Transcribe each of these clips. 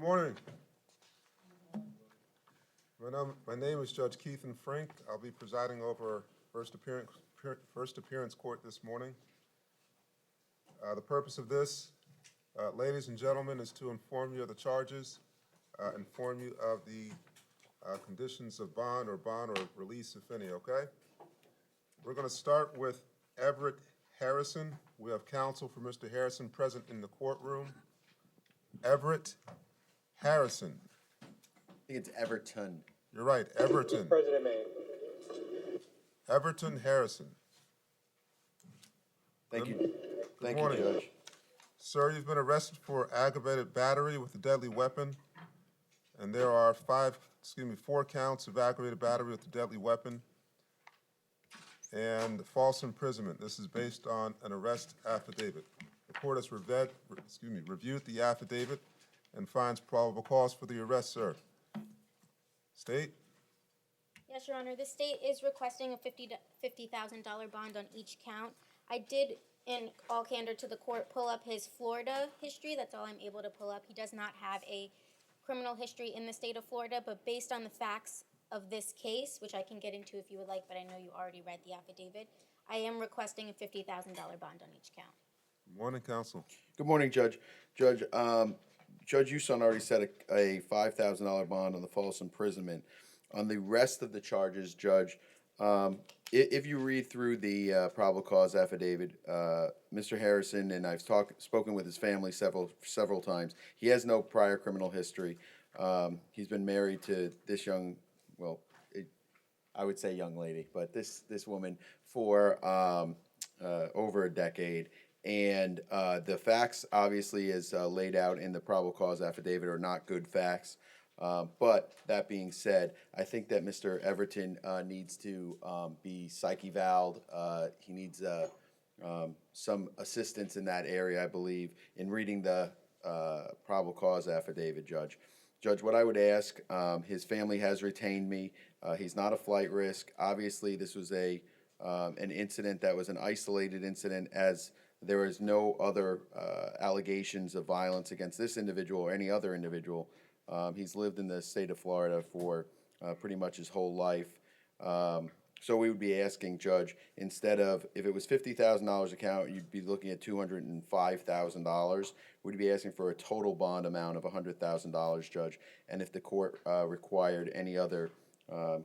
morning. My name is Judge Keithan Frank. I'll be presiding over first appearance court this morning. The purpose of this, ladies and gentlemen, is to inform you of the charges, inform you of the conditions of bond or release, if any, okay? We're going to start with Everett Harrison. We have counsel for Mr. Harrison present in the courtroom. Everett Harrison. I think it's Everton. You're right, Everton. President May. Everton Harrison. Thank you. Good Thank morning. you, Judge. Sir, you've been arrested for aggravated battery with a deadly weapon, and there are four counts of aggravated battery with a deadly weapon and false imprisonment. This is based on an arrest affidavit. The court has reviewed the affidavit and finds probable cause for the arrest, sir. State? Yes, Your Honor. The state is requesting a $50,000 bond on each count. I did, in all candor to the court, pull up his Florida history. That's all I'm able to pull up. He does not have a criminal history in the state of Florida, but based on the facts of this case, which I can get into if you would like, but I know you already read the affidavit, I am requesting a $50,000 bond on each count. Good morning, counsel. Good morning, Judge. Judge Uson already set a $5,000 bond on the false imprisonment. On the rest of the charges, Judge, if you read through the probable cause affidavit, Mr. Harrison, and I've spoken with his family several times, he has no prior criminal history. He's been married to this I would say young lady, but this woman for over a decade. And the facts, obviously, as laid out in the probable cause affidavit, are not good facts. But that being said, I think that Mr. Everton needs to be psych-evaled. He needs some assistance in that area, I believe, in reading the probable cause affidavit, Judge. Judge, what I would ask, his family has retained me. He's not a flight risk. Obviously, this was an incident that was an isolated incident, as there is no other allegations of violence against this individual or any other individual. He's lived in the state of Florida for pretty much his whole life. So we would be asking, Judge, instead of, if it was $50,000 account, you'd be looking at $205,000. We'd be asking for a total bond amount of $100,000, Judge. And if the court required any other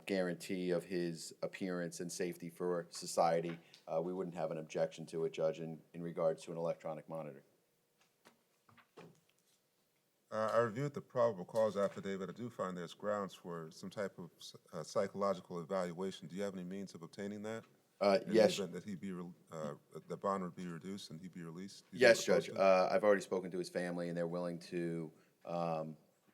guarantee of his appearance and safety for society, we wouldn't have an objection to it, Judge, in regards to an electronic monitor. I reviewed the probable cause affidavit. I do find there's grounds for some type of psychological evaluation. Do you have any means of obtaining that? Yes. In the event that the bond would be reduced and he'd be released? Yes, Judge. I've already spoken to his family, and they're willing to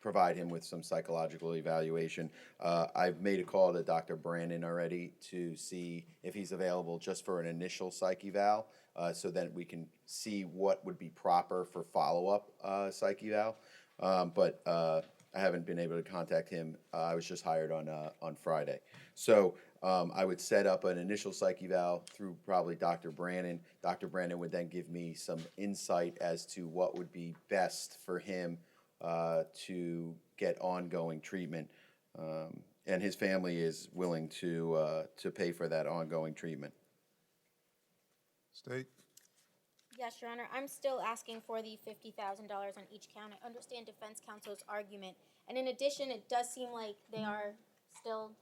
provide him with some psychological evaluation. I've made a call to Dr. Brandon already to see if he's available just for an initial psych eval, so that we can see what would be proper for follow-up psych eval. But I haven't been able to contact him. I was just hired on Friday. So I would set up an initial psych eval through probably Dr. Brandon. Dr. Brandon would then give me some insight as to what would be best for him to get ongoing treatment. And his family is willing to pay for that ongoing treatment. State? Yes, Your Honor. I'm still asking for the $50,000 on each count. I understand defense counsel's argument. And in addition, it does seem like they still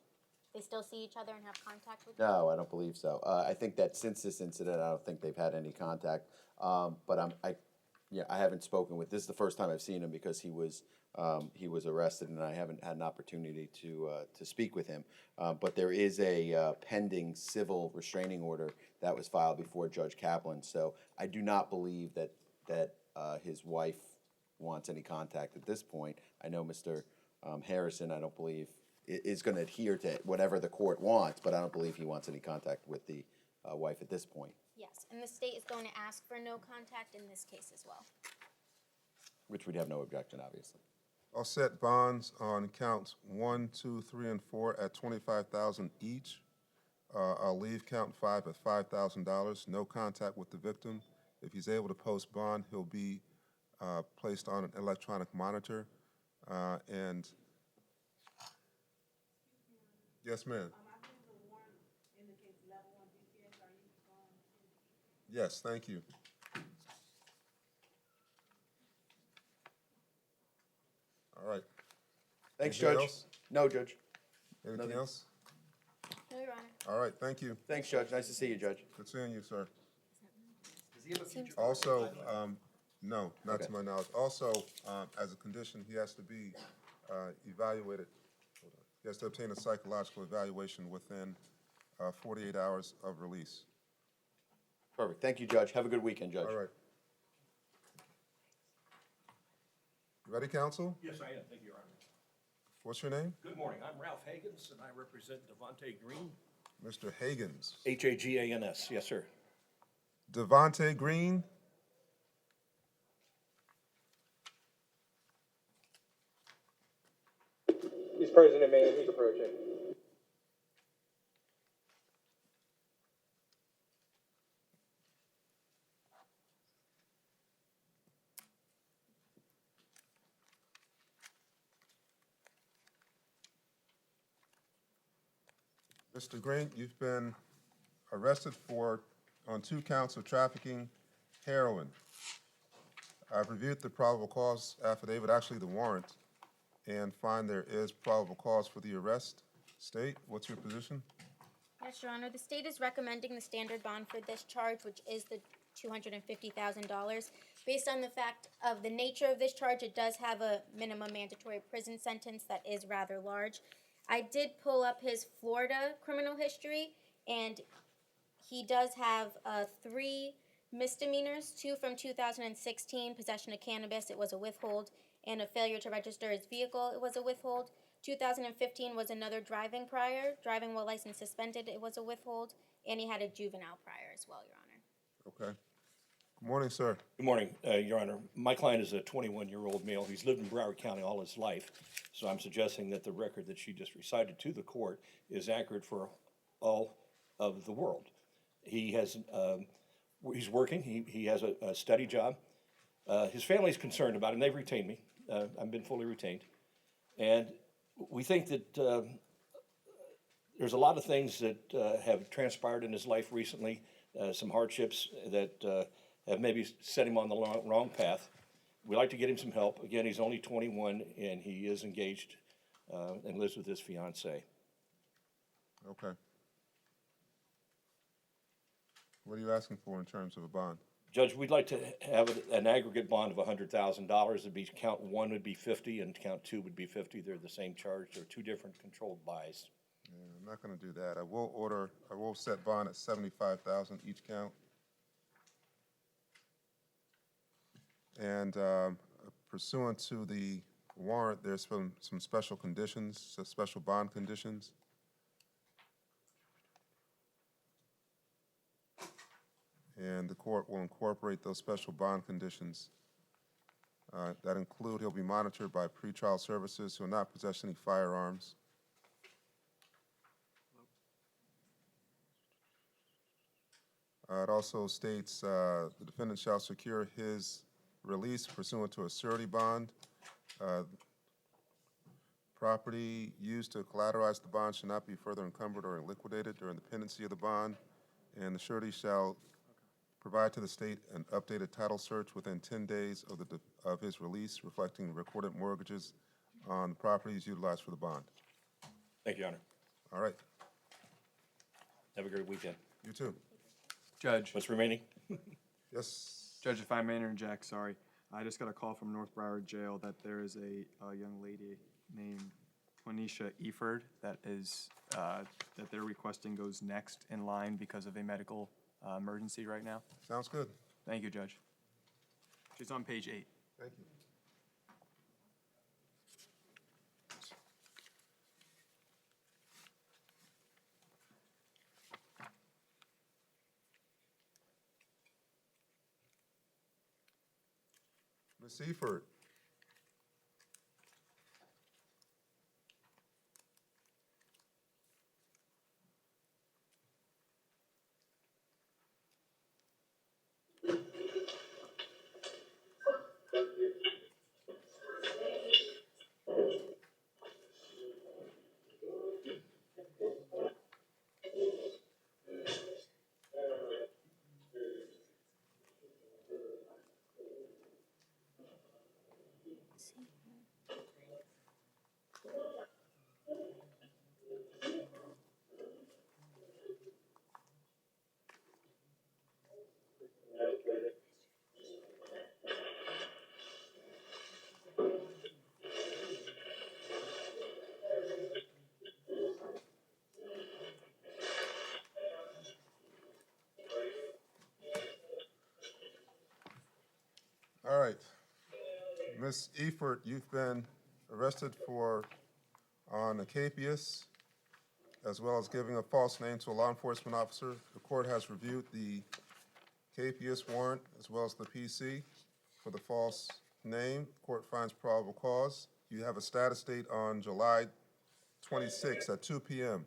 see each other and have contact with each other. No, I don't believe so. I think that since this incident, I don't think they've had any contact. But I haven't spoken with. This is the first time I've seen him because he was arrested, and I haven't had an opportunity to speak with him. But there is a pending civil restraining order that was filed before Judge Kaplan. So I do not believe that his wife wants any contact at this point. I know Mr. Harrison, I don't believe, is going to adhere to whatever the court wants, but I don't believe he wants any contact with the wife at this point. Yes, and the state is going to ask for no contact in this case as well. Which we'd have no objection, obviously. I'll set bonds on counts 1, 2, 3, and 4 at $25,000 each. I'll leave count 5 at $5,000. No contact with the victim. If he's able to post bond, he'll be placed on an electronic monitor. And, yes, ma'am. Yes, thank you. All right. Thanks, Anything Judge. else? No, Judge. Anything Nothing. else? No, Your Honor. All right, thank you. Thanks, Judge. Nice to see you, Judge. Good seeing you, sir. Does he have a future? Also, no, not Okay. to my knowledge. Also, as a condition, he has to be evaluated. Hold on. He has to obtain a psychological evaluation within 48 hours of release. Perfect. Thank you, Judge. Have a good weekend, Judge. All right. You ready, counsel? Yes, I am. Thank you, Your Honor. What's your name? Good morning. I'm Ralph Hagans, and I represent Devontae Green. Mr. Hagans. Hagans. Yes, sir. Devontae Green? He's present in Maine. He's approaching. Mr. Green, you've been arrested on 2 counts of trafficking heroin. I've reviewed the probable cause affidavit, actually the warrant, and find there is probable cause for the arrest. State, what's your position? Yes, Your Honor. The state is recommending the standard bond for this charge, which is the $250,000. Based on the fact of the nature of this charge, it does have a minimum mandatory prison sentence that is rather large. I did pull up his Florida criminal history, and he does have 3 misdemeanors, 2 from 2016, possession of cannabis, it was a withhold, and a failure to register his vehicle, it was a withhold. 2015 was another driving prior, driving while license suspended, it was a withhold, and he had a juvenile prior as well, Your Honor. Okay. Good morning, sir. Good morning, Your Honor. My client is a 21-year-old male. He's lived in Broward County all his life, so I'm suggesting that the record that she just recited to the court is accurate for all of the world. He has, he's working. He has a steady job. His family's concerned about him. They've retained me. I've been fully retained. And we think that there's a lot of things that have transpired in his life recently, some hardships that have maybe set him on the wrong path. We'd like to get him some help. Again, he's only 21, and he is engaged and lives with his fiancée. Okay. What are you asking for in terms of a bond? Judge, we'd like to have an aggregate bond of $100,000. It'd be count 1 would be 50, and count 2 would be 50. They're the same charge. They're 2 different controlled buys. Yeah, I'm not gonna do that. I will set bond at 75,000 each count. And pursuant to the warrant, there's some special conditions, special bond conditions. And the court will incorporate those special bond conditions that include he'll be monitored by pretrial services, he'll not possess any firearms. It also states the defendant shall secure his release pursuant to a surety bond. Property used to collateralize the bond shall not be further encumbered or liquidated during the pendency of the bond, and the surety shall provide to the state an updated title search within 10 days of his release, reflecting recorded mortgages on the properties utilized for the bond. Thank you, Your Honor. All right, Have a great weekend. you too. Judge, What's remaining? Yes, Judge, if I may interject, sorry. I just got a call from North Broward Jail that there is a young lady named Tonisha Eford that they're requesting goes next in line because of a medical emergency right now. sounds good. Thank you, Judge. She's on page 8. Thank you. Ms. Seaford. All right. Ms. Eford, you've been arrested on a capias, as well as giving a false name to a law enforcement officer. The court has reviewed the capias warrant as well as the PC for the false name. Court finds probable cause. You have a status date on July 26th at 2 p.m.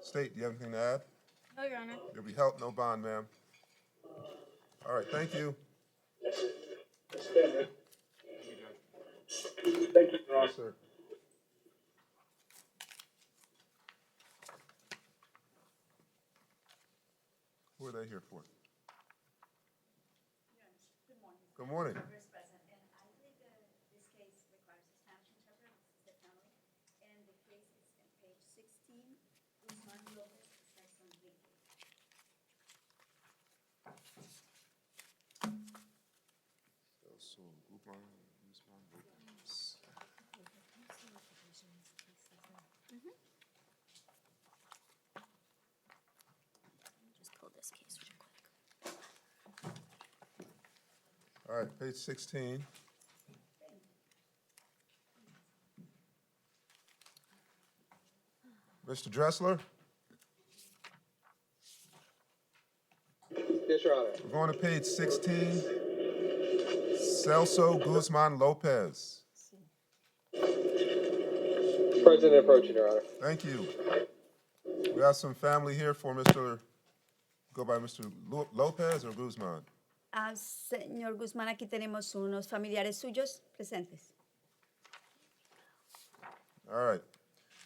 State, do you have anything to add? No, Your Honor. There'll be help, no bond, ma'am. All right, thank you. Thank you, Your Honor. Yes, sir. Who are they here for? Good morning. Good morning. Vice President, and I believe this case requires a Spanish interpreter. This is the family, and the case is on page 16. Guzman Lopez starts on Enrique. Just pull this case real quick. All right, page 16. Mr. Dressler, Yes, Your Honor. we're going to page 16. Celso Guzman Lopez. President approaching, Your Honor. Thank you. We have some family here for go by Mr. Lopez or Guzman? Señor Guzmán, aquí tenemos unos familiares suyos presentes. All right.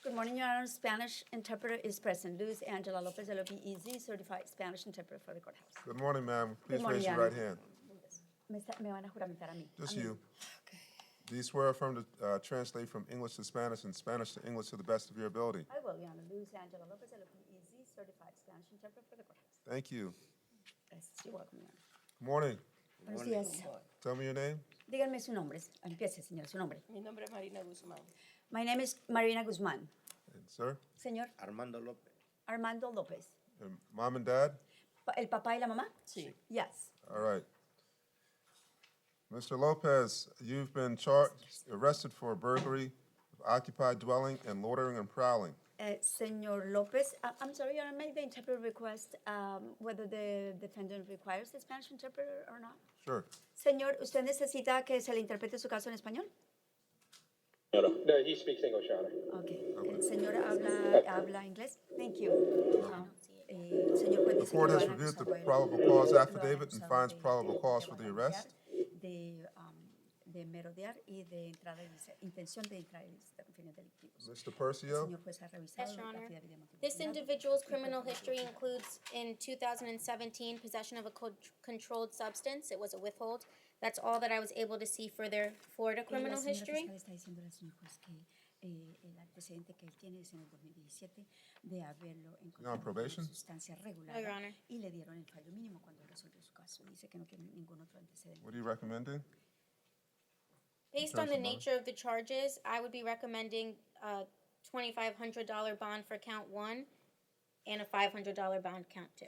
Good morning, Your Honor. Spanish interpreter is present. Luz Angela Lopez, LOPEZ, certified Spanish interpreter for the courthouse. Good morning, ma'am. Please morning, raise your Your right Honor. hand. Me van a juramentar a mí. Just A mí. you. Do you swear affirm to translate from English to Spanish and Spanish to English to the best of your ability? I will, Your Honor. Luz Angela Lopez, LOPEZ, certified Spanish interpreter for the courthouse. Thank you. Gracias. You're welcome, Your Honor. Good morning. Buenos días. Tell me your name. Díganme su nombre. Empiece, señora, su nombre. Mi nombre es Marina Guzmán. My name is Marina Guzmán. And sir, Señor Armando López. Armando López. and mom and dad? ¿El papá y la mamá? Sí. Yes. All right. Mr. Lopez, you've been arrested for burglary, occupied dwelling, and loitering and prowling. Señor López, I'm sorry, Your Honor, may the interpreter request whether the defendant requires a Spanish interpreter or not? Sure. Señor, ¿usted necesita que se le interprete su caso en español? No, he speaks English, Your Honor. Okay. El señor habla inglés. Thank you. Señor juez The dice que court lo has han reviewed the acusado a él, probable lo cause han affidavit and acusado finds de- probable cause de for the vagabundear, arrest. de merodear y de entrada intención de entrar en fines delictivos. Mr. Percio, Señor juez ha revisado Yes, Your la Honor. affidavit de motivo This penal. individual's criminal history includes in 2017 possession of a controlled substance. It was a withhold. That's all that I was able to see for their Florida criminal La señora history. fiscal está diciendo al señor juez que el antecedente que él tiene es en el 2017 de haberlo encontrado con probation? una sustancia No, Your regular Honor. y le dieron el fallo mínimo cuando él resolvió su caso. Dice que no tiene ningún otro antecedente. what are you recommending? Based on the terms of bond? nature of the charges, I would be recommending a $2,500 bond for count 1 and a $500 bond count 2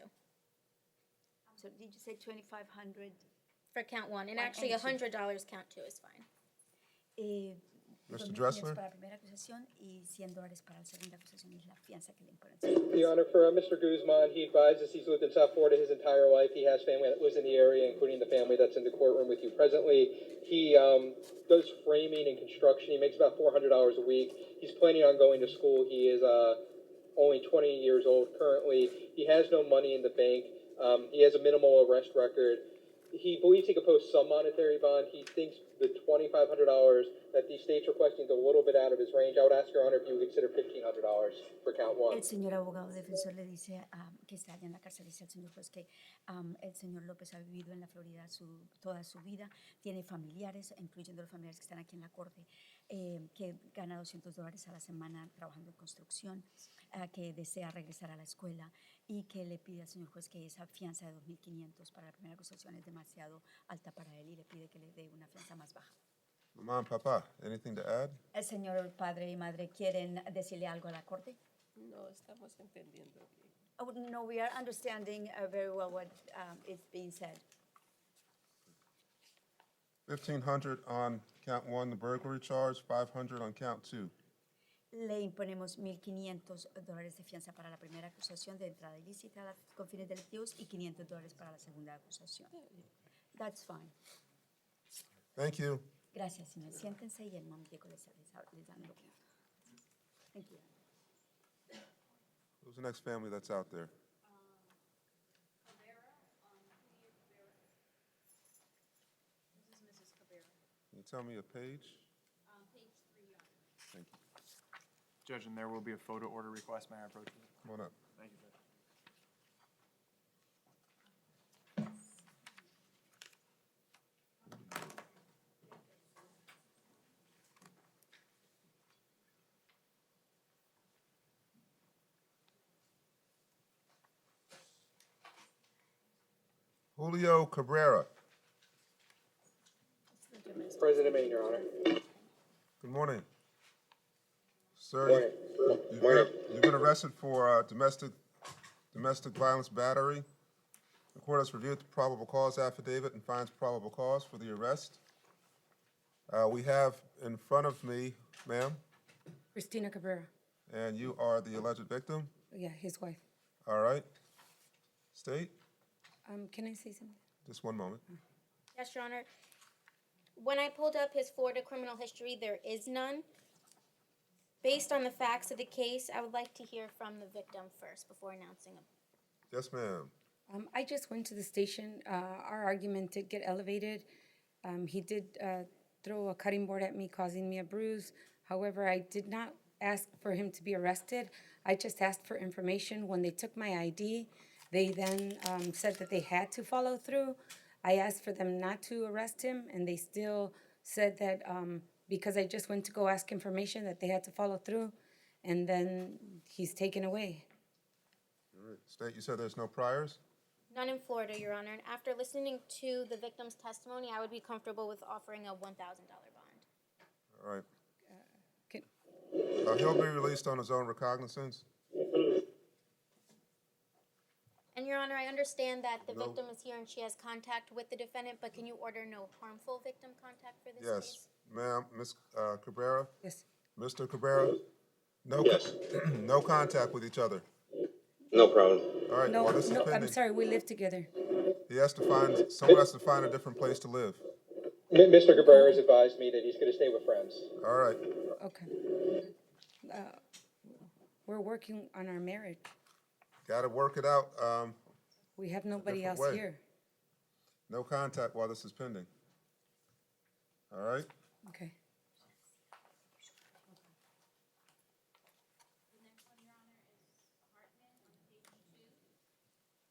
So did you say 2,500? for count 1, and One actually and two. $100 count 2 is fine. Mr. 2,500 Dressler? para la primera acusación y $100 para la segunda acusación y es la fianza que le imponen. señor juez. Your Honor, for Mr. Guzman, he advises he's lived in South Florida his entire life. He has family that lives in the area, including the family that's in the courtroom with you presently. He does framing and construction. He makes about $400 a week. He's planning on going to school. He is only 20 years old currently. He has no money in the bank. He has a minimal arrest record. He believes he could post some monetary bond. He thinks the $2,500 that the state's requesting is a little bit out of his range. I would ask Your Honor if you would consider $1,500 for count 1. El señor abogado defensor le dice que está allá en la cárcel, dice al señor juez que el señor López ha vivido en la Florida toda su vida, tiene familiares, incluyendo los familiares que están aquí en la corte, que gana $200 a la semana trabajando en construcción, que desea regresar a la escuela y que le pide al señor juez que esa fianza de $2,500 para la primera acusación es demasiado alta para él y le pide que le dé una fianza más baja. Mom, Papa, anything to add? ¿El señor padre y madre quieren decirle algo a la corte? No estamos entendiendo bien. Oh, no, we are understanding very well what is being said. $1,500 on count one, the burglary charge, $500 on count two. Le imponemos $1,500 de fianza para la primera acusación de entrada ilícita con fines delictivos y $500 para la segunda acusación. That's fine. Thank you. Gracias, señor. Siéntense y en un momentico les dan lo que. Thank you. Who's the next family that's out there? Can you tell me a page? Page 3. Thank you. Judge, and there will be a photo order request. May I approach you? Come on up. Thank you, Judge. Julio Cabrera. President Maine, Your Honor. Good morning. Sir, Morning. you've been arrested for domestic violence battery. The court has reviewed the probable cause affidavit and finds probable cause for the arrest. We have in front of me, ma'am, Christina Cabrera. and you are the alleged victim. Yeah, his wife. All right. State, Can I say something? just one moment. Yes, Your Honor. When I pulled up his Florida criminal history, there is none. Based on the facts of the case, I would like to hear from the victim first before announcing him. Yes, ma'am. I just went to the station. Our argument did get elevated. He did throw a cutting board at me, causing me a bruise. However, I did not ask for him to be arrested. I just asked for information. When they took my ID, they then said that they had to follow through. I asked for them not to arrest him, and they still said that because I just went to go ask information, that they had to follow through, and then he's taken away. All right. State, you said there's no priors? None in Florida, Your Honor. And after listening to the victim's testimony, I would be comfortable with offering a $1,000 bond. All right. Can, He'll be released on his own recognizance. And Your Honor, I understand that the No. victim is here and she has contact with the defendant, but can you order no harmful victim contact for this Yes, case? ma'am, Ms. Cabrera, yes. Mr. Cabrera, no, Yes. no contact with each other. No problem. All right, No, while this is no, I'm pending, sorry, we live together. someone has to find a different place to live. Mr. Cabrera has advised me that he's going to stay with friends. All right, Okay. We're working on our marriage. gotta work it out. We have nobody different else way. here. No contact while this is pending. All right, Okay.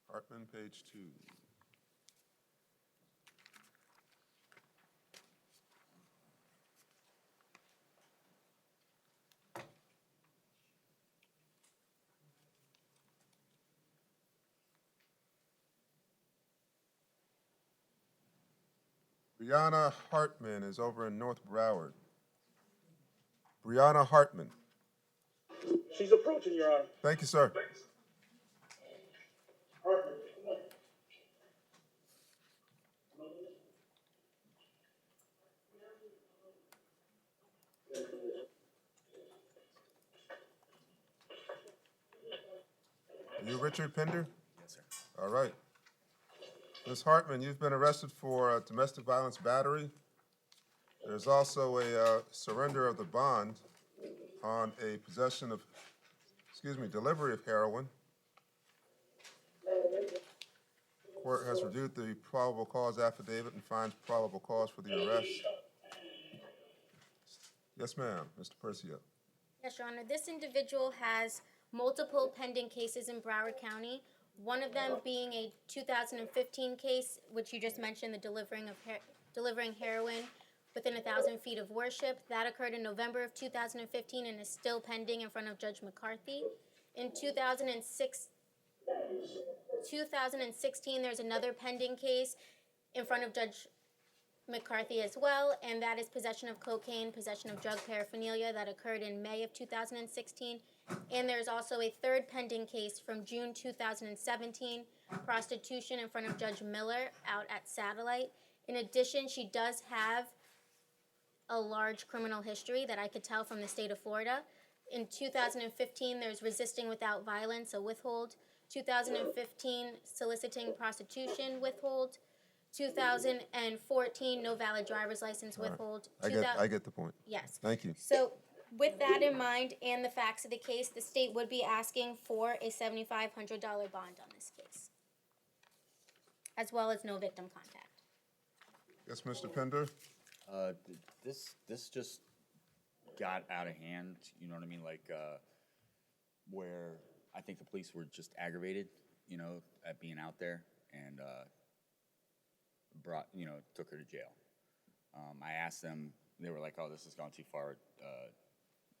Hartman, page 2. Brianna Hartman is over in North Broward. Brianna Hartman. She's approaching, Your Honor. Thank you, sir. Are you Richard Pender? Yes, sir. All right. Ms. Hartman, you've been arrested for domestic violence battery. There's also a surrender of the bond on a delivery of heroin. Court has reviewed the probable cause affidavit and finds probable cause for the arrest. Yes, ma'am, Mr. Percio. Yes, Your Honor. This individual has multiple pending cases in Broward County. One of them being a 2015 case, which you just mentioned, the delivering heroin within 1,000 feet of worship. That occurred in November of 2015 and is still pending in front of Judge McCarthy. In 2016, there's another pending case in front of Judge McCarthy as well, and that is possession of cocaine, possession of drug paraphernalia that occurred in May of 2016. And there's also a third pending case from June 2017, prostitution in front of Judge Miller out at Satellite. In addition, she does have a large criminal history that I could tell from the state of Florida. In 2015, there's resisting without violence, a withhold. 2015, soliciting prostitution, withhold. 2014, no valid driver's license, withhold. I get the point. Yes. Thank you. So with that in mind and the facts of the case, the state would be asking for a $7,500 bond on this case, as well as no victim contact. Yes, Mr. Pender? This just got out of hand, you know what I mean, like, where I think the police were just aggravated, you know, at being out there, and, took her to jail. I asked them, they were like, oh, this has gone too far,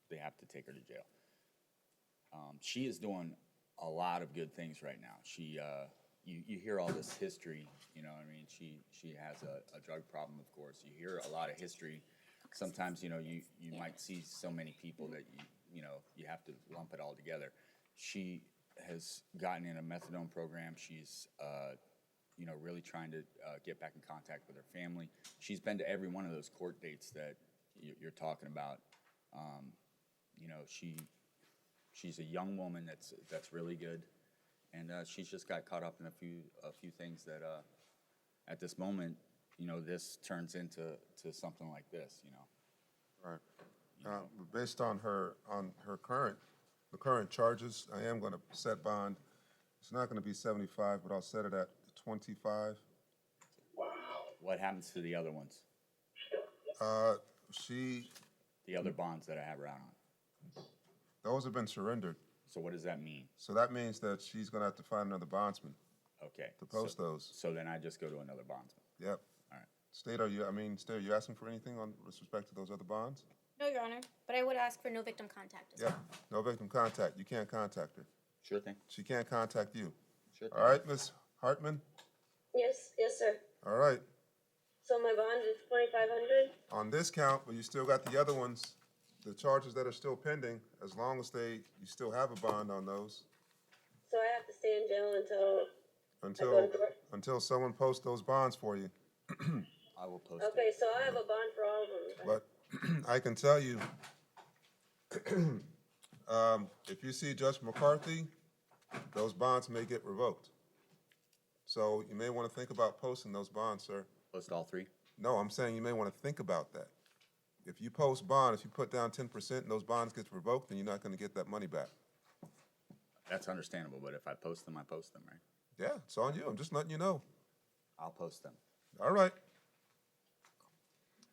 they have to take her to jail. She is doing a lot of good things right now. She, you hear all this history, you know what I mean? She has a drug problem, of course. You hear a lot of history. Sometimes, you know, you might see so many people that you have to lump it all together. She has gotten in a methadone program. She's, really trying to get back in contact with her family. She's been to every one of those court dates that you're talking about. She's a young woman that's really good, and she's just got caught up in a few things that at this moment, this turns into something like this, Right. Based on her current charges, I am going to set bond. It's not going to be 75, but I'll set it at 25. What happens to the other ones? The other bonds that I have her out on? Those have been surrendered. So what does that mean? So that means that she's going to have to find another bondsman Okay. to post those. So then I just go to another bondsman. Yep. All right. State, are you asking for anything with respect to those other bonds? No, Your Honor, but I would ask for no victim contact as well. Yep. No victim contact. You can't contact her. Sure thing. She can't contact you. Sure thing. All right, Ms. Hartman? Yes, sir. All right. So my bond is 2,500. On this count, but you still got the other ones, the charges that are still pending, as long as you still have a bond on those, So I have to stay in jail until. until someone posts those bonds for you. I will post it. Okay, so I have a bond for all of them. Right? But I can tell you, if you see Judge McCarthy, those bonds may get revoked. So you may want to think about posting those bonds, sir. Post all three? No, I'm saying you may want to think about that. If you post bond, if you put down 10% and those bonds get revoked, then you're not going to get that money back. That's understandable, but if I post them, right? Yeah, it's on you. I'm just letting you know. I'll post them. All right.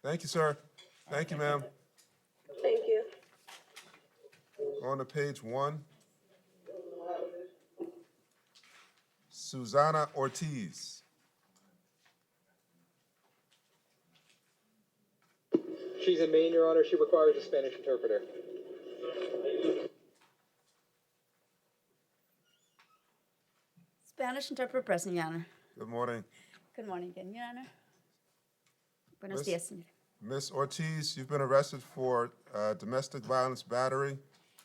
Thank you, sir. Thank you, ma'am. Thank you. On to page 1. Susana Ortiz. She's in Maine, Your Honor. She requires a Spanish interpreter. Spanish interpreter present, Your Honor. Good morning. Good morning again, Your Honor. Buenos Miss- días, señora. Miss Ortiz, you've been arrested for domestic violence battery.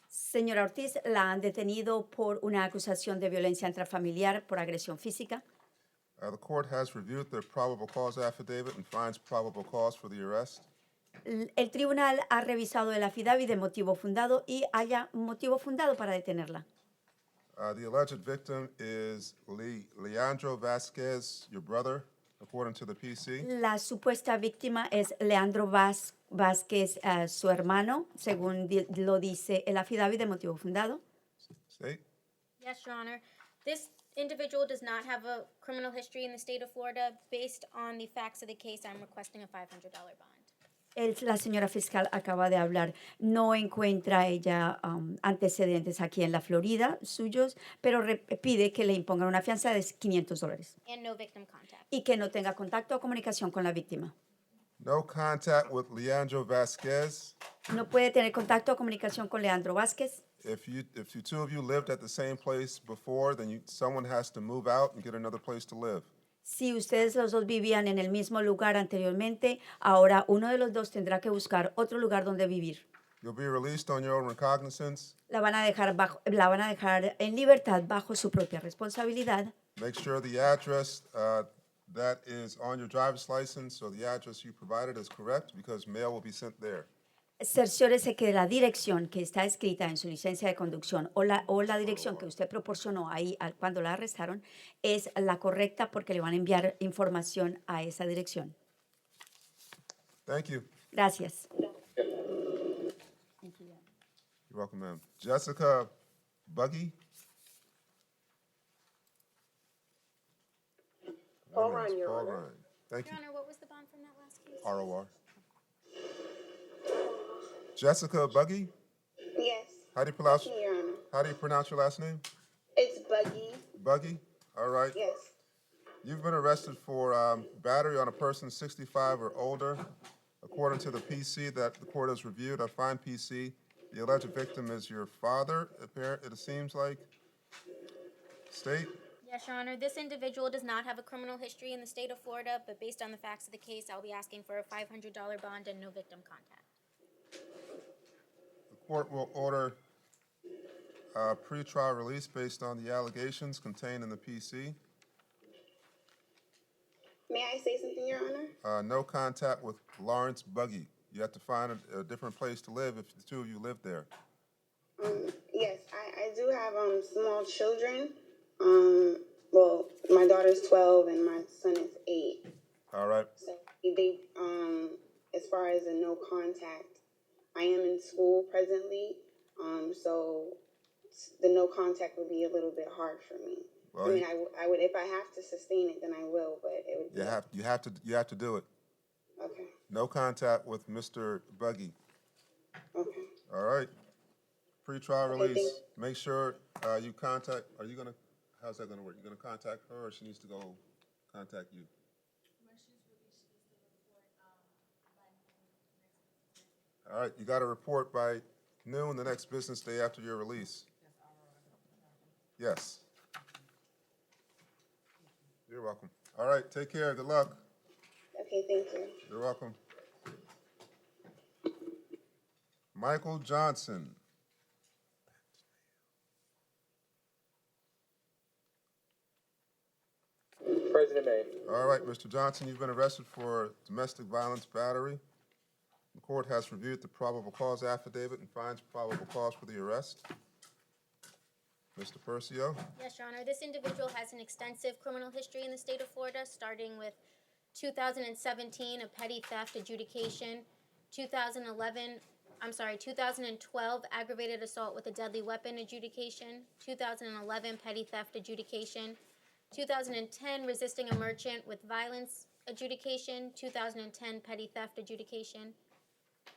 Señora Ortiz, la han detenido por una acusación de violencia intrafamiliar por agresión física. The court has reviewed the probable cause affidavit and finds probable cause for the arrest. El tribunal ha revisado el affidavit de motivo fundado y haya motivo fundado para detenerla. The alleged victim is Leandro Vasquez, your brother, according to the PC. La supuesta víctima es Leandro Vázquez, su hermano, según lo dice el affidavit de motivo fundado. State? Yes, Your Honor. This individual does not have a criminal history in the state of Florida. Based on the facts of the case, I'm requesting a $500 bond. La señora fiscal acaba de hablar. No encuentra ella antecedentes aquí en la Florida suyos, pero pide que le impongan una fianza de $500 And no victim contact. y que no tenga contacto o comunicación con la víctima. No contact with Leandro Vasquez. No puede tener contacto o comunicación con Leandro Vázquez. If you two of you lived at the same place before, then someone has to move out and get another place to live. Si ustedes los dos vivían en el mismo lugar anteriormente, ahora uno de los dos tendrá que buscar otro lugar donde vivir. You'll be released on your own recognizance. La van a dejar en libertad bajo su propia responsabilidad. Make sure the address that is on your driver's license, so the address you provided is correct, because mail will be sent there. Cerciórese que la dirección que está escrita en su licencia de conducción o la dirección que usted proporcionó ahí cuando la arrestaron es la correcta, porque le van a enviar información a esa dirección. Thank you. Gracias. You're welcome, ma'am. Jessica Buggy? Paul Ryan, Your Paul Honor. Ryan. Thank Your you. Honor, what was the bond from that last case? ROR. Jessica Buggy? Yes. How do you pronounce? That's me, Your Honor. How do you pronounce your last name? It's Buggy. Buggy? All right. Yes. You've been arrested for battery on a person 65 or older. According to the PC that the court has reviewed, a fine PC, the alleged victim is your father, it seems like. State? Yes, Your Honor. This individual does not have a criminal history in the state of Florida, but based on the facts of the case, I'll be asking for a $500 bond and no victim contact. The court will order pretrial release based on the allegations contained in the PC. May I say something, Your Honor? No contact with Lawrence Buggy. You have to find a different place to live if the two of you live there. Yes, I do have small children. Well, my daughter's 12 and my son is 8. All right. So they, as far as a no contact, I am in school presently. So the no contact would be a little bit hard for me. Well, I mean, I would if I have to sustain it, then I will. But it would be you have to do it. okay. No contact with Mr. Buggy. Okay. All right. Pretrial Okay, release. Make sure you contact. How's that gonna work? You gonna contact her, or she needs to go contact you? All right. You got to report by noon the next business day after your release. Yes. You're welcome. All right. Take care. Good luck. Okay, thank you. You're welcome. Michael Johnson. President May. All right, Mr. Johnson, you've been arrested for domestic violence battery. The court has reviewed the probable cause affidavit and finds probable cause for the arrest. Mr. Percio? Yes, Your Honor. This individual has an extensive criminal history in the state of Florida, starting with 2017, a petty theft adjudication, 2012, aggravated assault with a deadly weapon adjudication, 2011, petty theft adjudication, 2010, resisting a merchant with violence adjudication, 2010, petty theft adjudication,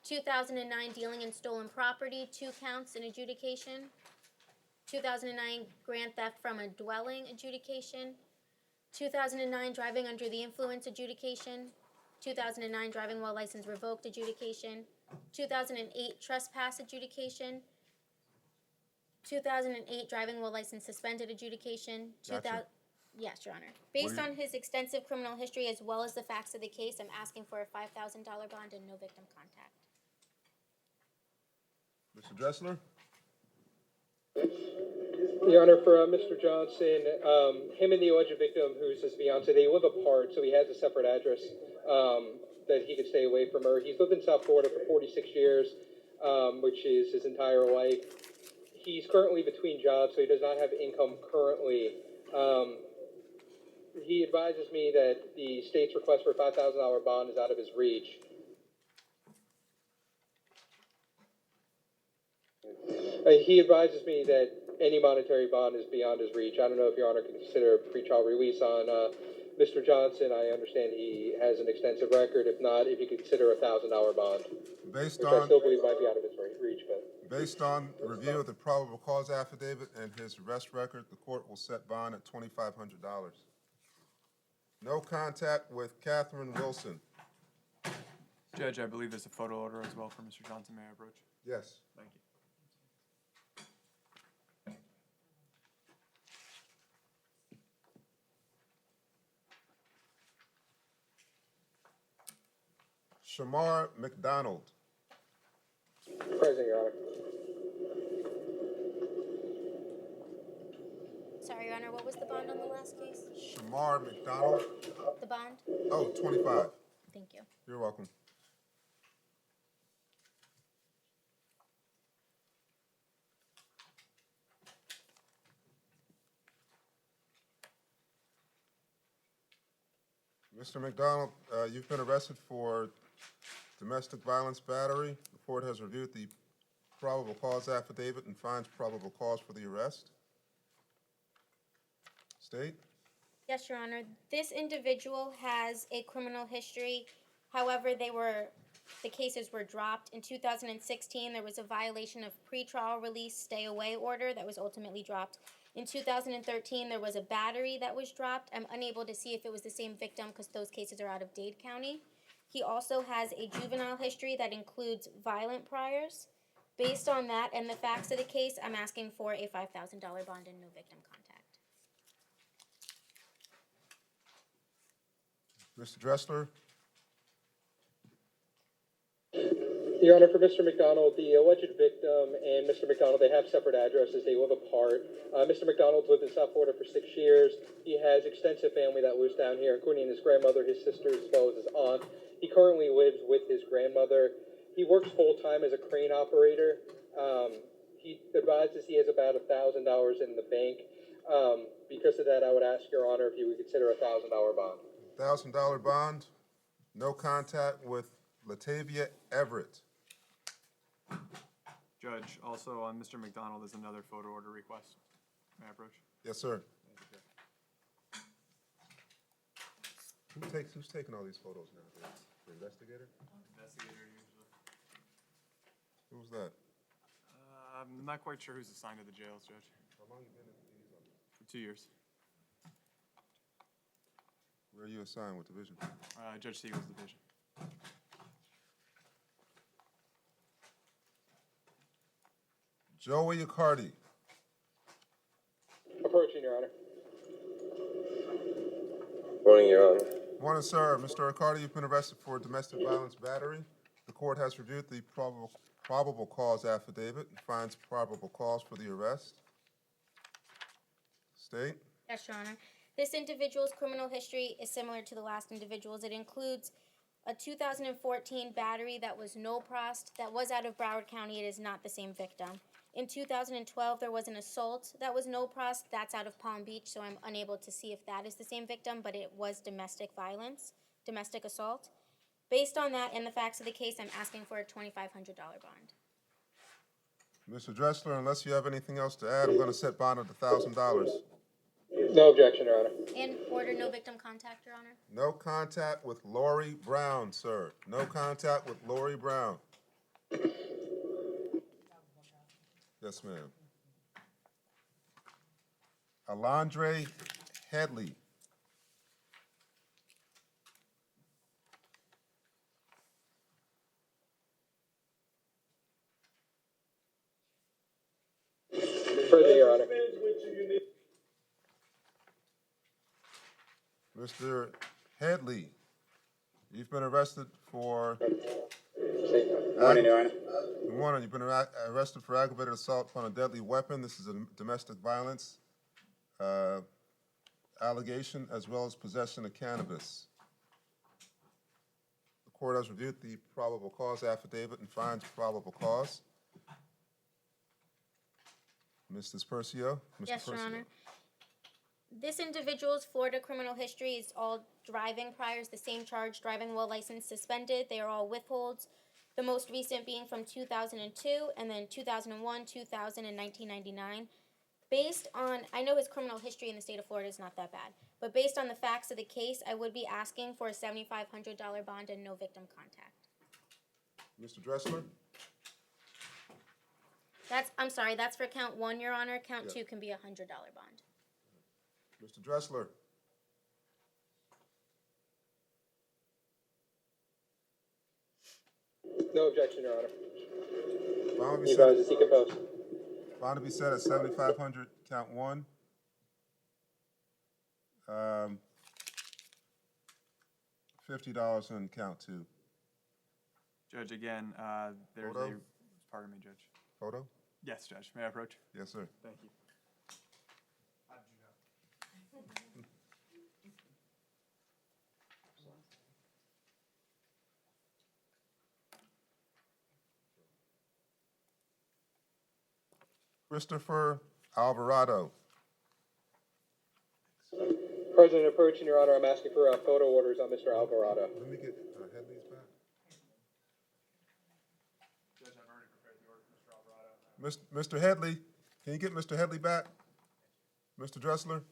2009, dealing in stolen property, 2 counts in adjudication, 2009, grand theft from a dwelling adjudication, 2009, driving under the influence adjudication, 2009, driving while license revoked adjudication, 2008, trespass adjudication, 2008, driving while license suspended adjudication, Gotcha. Yes, Your Honor. Based on his extensive criminal history as well as the facts of the case, I'm asking for a $5,000 bond and no victim contact. Mr. Dressler? Your Honor, for Mr. Johnson, him and the alleged victim, who's his fiance, they live apart, so he has a separate address that he could stay away from her. He's lived in South Florida for 46 years, which is his entire life. He's currently between jobs, so he does not have income currently. He advises me that the state's request for a $5,000 bond is out of his reach. He advises me that any monetary bond is beyond his reach. I don't know if Your Honor can consider a pretrial release on Mr. Johnson. I understand he has an extensive record. If not, if you could consider a $1,000 bond, Based which I on still believe might be out of his reach. But based on review of the probable cause affidavit and his arrest record, the court will set bond at $2,500. No contact with Catherine Wilson. Judge, I believe there's a photo order as well for Mr. Johnson. May I approach? Yes. Thank you. Shamar McDonald. Present, Your Honor. sorry, Your Honor, what was the bond on the last case? Shamar McDonald. The bond? Oh, 25. Thank you. You're welcome. Mr. McDonald, you've been arrested for domestic violence battery. The court has reviewed the probable cause affidavit and finds probable cause for the arrest. State? Yes, Your Honor. This individual has a criminal history. However, the cases were dropped. In 2016, there was a violation of pretrial release stay away order that was ultimately dropped. In 2013, there was a battery that was dropped. I'm unable to see if it was the same victim because those cases are out of Dade County. He also has a juvenile history that includes violent priors. Based on that and the facts of the case, I'm asking for a $5,000 bond and no victim contact. Mr. Dressler? Your Honor, for Mr. McDonald, the alleged victim and Mr. McDonald, they have separate addresses. They live apart. Mr. McDonald's lived in South Florida for 6 years. He has extensive family that lives down here, including his grandmother, his sister, as well as his aunt. He currently lives with his grandmother. He works full-time as a crane operator. He advises he has about $1,000 in the bank. Because of that, I would ask Your Honor if you would consider a $1,000 bond. $1,000 bond, no contact with Latavia Everett. Judge, also on Mr. McDonald is another photo order request. May I approach? Yes, sir. Who's taking all these photos now? The investigator? Investigator usually. Who's that? I'm not quite sure who's assigned to the jails, Judge. How long you been in these offices? For 2 years. Where are you assigned? What division? Judge Siegel's division. Joey Accardi. Approaching, Your Honor. Morning, Your Honor. Morning, sir. Mr. Accardi, you've been arrested for domestic violence battery. The court has reviewed the probable cause affidavit and finds probable cause for the arrest. State? Yes, Your Honor. This individual's criminal history is similar to the last individual's. It includes a 2014 battery that was no-prost, that was out of Broward County. It is not the same victim. In 2012, there was an assault that was no-prost. That's out of Palm Beach, so I'm unable to see if that is the same victim, but it was domestic violence, domestic assault. Based on that and the facts of the case, I'm asking for a $2,500 bond. Mr. Dressler, unless you have anything else to add, I'm going to set bond at $1,000. No objection, Your Honor. And order no victim contact, Your Honor. No contact with Lori Brown, sir. No contact with Lori Brown. Yes, ma'am. Alondre Headley. Further, Your Honor. Mr. Headley, you've been arrested for... Morning, Your Honor. Good morning. You've been arrested for aggravated assault upon a deadly weapon. This is a domestic violence allegation, as well as possession of cannabis. The court has reviewed the probable cause affidavit and finds probable cause. Mrs. Percio? Mr. Yes, Your Percio. Honor. This individual's Florida criminal history is all driving priors, the same charge, driving while license suspended. They are all withholds. The most recent being from 2002, and then 2001, 2000, and 1999. Based on, I know his criminal history in the state of Florida is not that bad, but based on the facts of the case, I would be asking for a $7,500 bond and no victim contact. Mr. Dressler? That's for count 1, Your Honor. Count Yeah. 2 can be a $100 bond. Mr. Dressler? No objection, Your Honor. Bond to be He set, advises he can post. bond to be set at $7,500, count 1. $50 on count 2. Judge, again, there's Photo? a, pardon me, Judge. Photo? Yes, Judge. May I approach? Yes, sir. Thank you. Christopher Alvarado. President approaching, Your Honor, I'm asking for photo orders on Mr. Alvarado. Let me get Headley's back. Judge, I've already prepared the order for Mr. Alvarado. Mr. Headley, can you get Mr. Headley back? Mr. Dressler?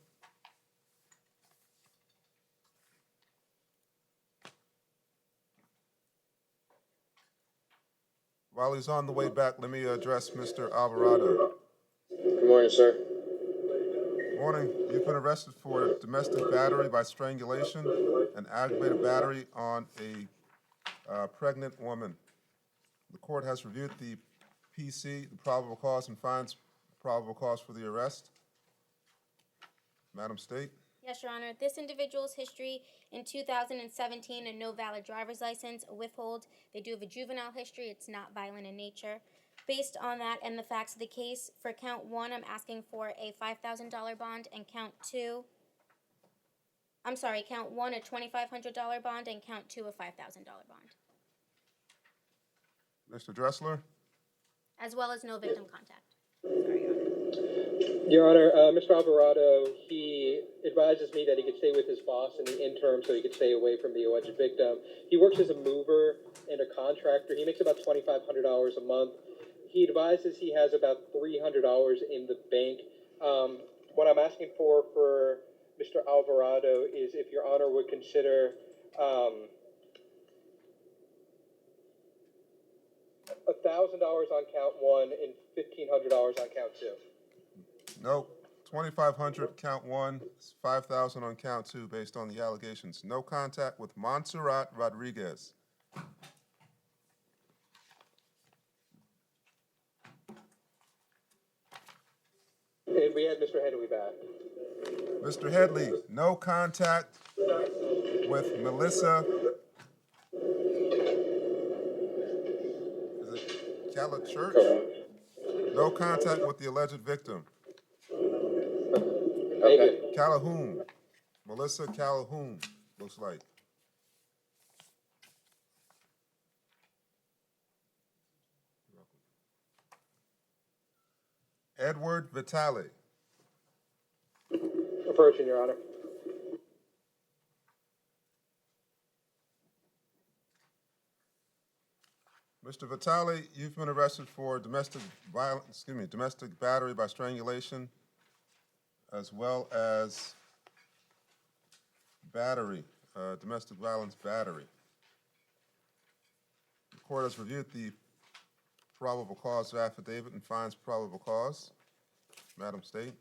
While he's on the way back, let me address Mr. Alvarado. Good morning, sir. Morning. You've been arrested for domestic battery by strangulation and aggravated battery on a pregnant woman. The court has reviewed the PC, the probable cause, and finds probable cause for the arrest. Madam State. Yes, Your Honor. This individual's history in 2017, a no valid driver's license, a withhold. They do have a juvenile history. It's not violent in nature. Based on that and the facts of the case, for count 1, I'm asking for a $5,000 bond, and count 1, a $2,500 bond, and count 2, a $5,000 bond, Mr. Dressler. as well as no victim contact. Your Honor, Mr. Alvarado, he advises me that he could stay with his boss in the interim so he could stay away from the alleged victim. He works as a mover and a contractor. He makes about $2,500 a month. He advises he has about $300 in the bank. What I'm asking for Mr. Alvarado is if Your Honor would consider $1,000 on count 1 and $1,500 on count 2. No. 2,500 count 1, 5,000 on count 2 based on the allegations. No contact with Montserrat Rodriguez. And we had Mr. Headley back. Mr. Headley, no contact with Melissa. Is it Calla Church? No contact with the alleged victim. Okay. Calhoun. Melissa Calhoun, looks like. Edward Vitale. Approaching, Your Honor. Mr. Vitale, you've been arrested for domestic battery by strangulation, as well as battery, domestic violence battery. The court has reviewed the probable cause affidavit and finds probable cause. Madam State.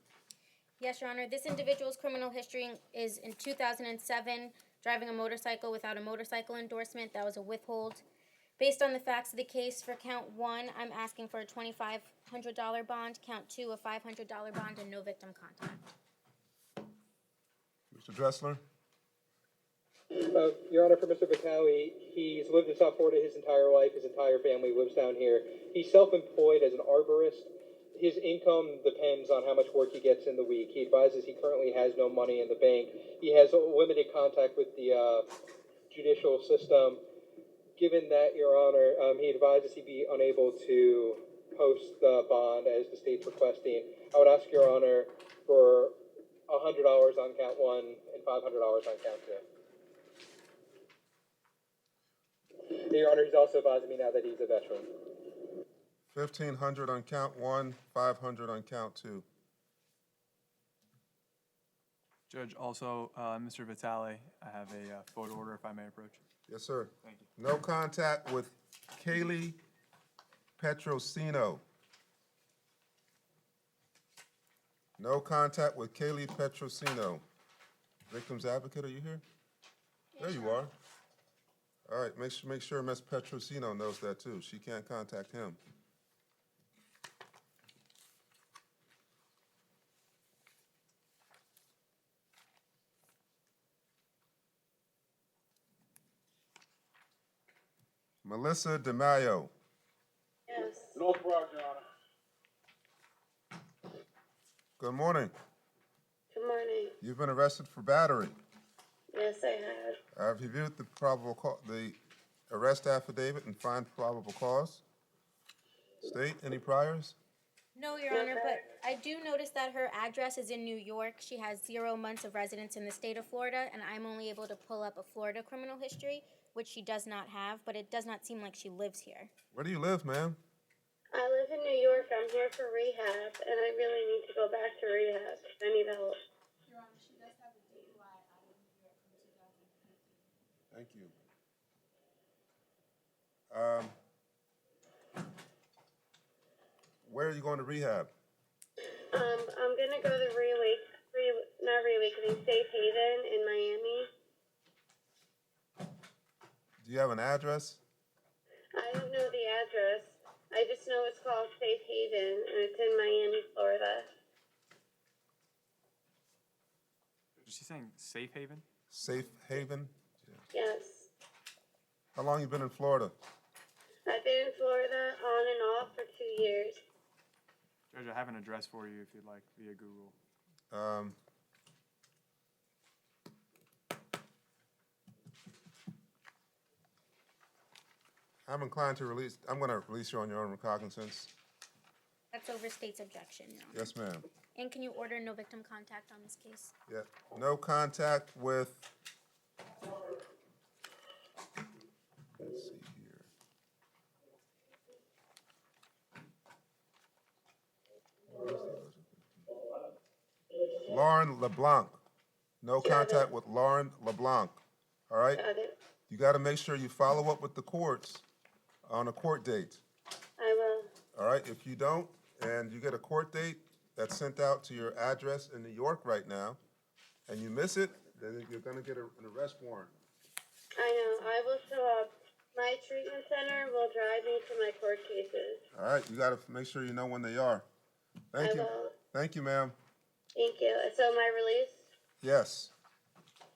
Yes, Your Honor. This individual's criminal history is in 2007, driving a motorcycle without a motorcycle endorsement. That was a withhold. Based on the facts of the case, for count 1, I'm asking for a $2,500 bond, count 2, a $500 bond, and no victim contact. Mr. Dressler. Your Honor, for Mr. Vitale, he's lived in South Florida his entire life. His entire family lives down here. He's self-employed as an arborist. His income depends on how much work he gets in the week. He advises he currently has no money in the bank. He has limited contact with the judicial system. Given that, Your Honor, he advises he be unable to post the bond as the state's requesting. I would ask Your Honor for $100 on count 1 and $500 on count 2. Your Honor, he's also advising me now that he's a veteran. 1,500 on count 1, 500 on count 2. Judge, also, Mr. Vitale, I have a photo order if I may approach. Yes, sir. Thank you. No contact with Kaylee Petrosino. No contact with Kaylee Petrosino. Victim's advocate, are you here? There you are. All right, make sure Ms. Petrosino knows that too. She can't contact him. Melissa DeMaio. Yes. North Broward, Your Honor. Good morning. Good morning. You've been arrested for battery. Yes, I have. I've reviewed the arrest affidavit and find probable cause. State, any priors? No, Your Honor, but I do notice that her address is in New York. She has 0 months of residence in the state of Florida, and I'm only able to pull up a Florida criminal history, which she does not have, but it does not seem like she lives here. Where do you live, ma'am? I live in New York. I'm here for rehab, and I really need to go back to rehab. I need help. Your Honor, she does have a DUI out in New York from 2015. Thank you. Where are you going to rehab? I'm gonna go to not Reawakening, Safe Haven in Miami. Do you have an address? I don't know the address. I just know it's called Safe Haven, and it's in Miami, Florida. Is she saying safe haven? Safe Haven? Yes. How long you been in Florida? I've been in Florida on and off for 2 years. Judge, I have an address for you if you'd like via Google. I'm inclined to I'm going to release you on your own recognizance. That's over state's objection, Your Honor. Yes, ma'am. And can you order no victim contact on this case? Yeah. No contact with. Let's see here. Lauren LeBlanc. No contact with Lauren LeBlanc. All right? Got it. You got to make sure you follow up with the courts on a court date. I will. All right? If you don't, and you get a court date that's sent out to your address in New York right now, and you miss it, then you're going to get an arrest warrant. I know. I will show up. My treatment center will drive me to my court cases. All right? You got to make sure you know when they are. Thank you. will. Thank you, ma'am. Thank you. So my release? Yes.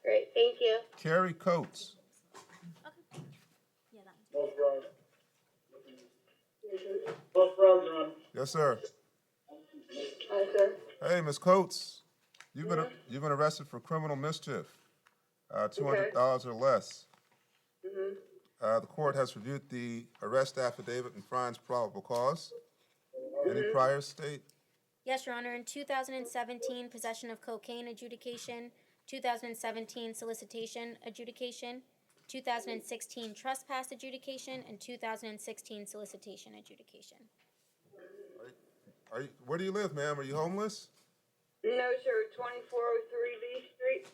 Great. Thank you. Carrie Coates. Okay. Yeah, that one's. Most proud. Most proud, Your Honor. Yes, sir. Hi, sir. Hey, Ms. Coates. You've been arrested for criminal mischief. $200 or less. The court has reviewed the arrest affidavit and finds probable cause. Any prior state? Yes, Your Honor. In 2017, possession of cocaine adjudication. 2017, solicitation adjudication. 2016, trespass adjudication. And 2016, solicitation adjudication. Where do you live, ma'am? Are you homeless? No, sir. 2403 B Street.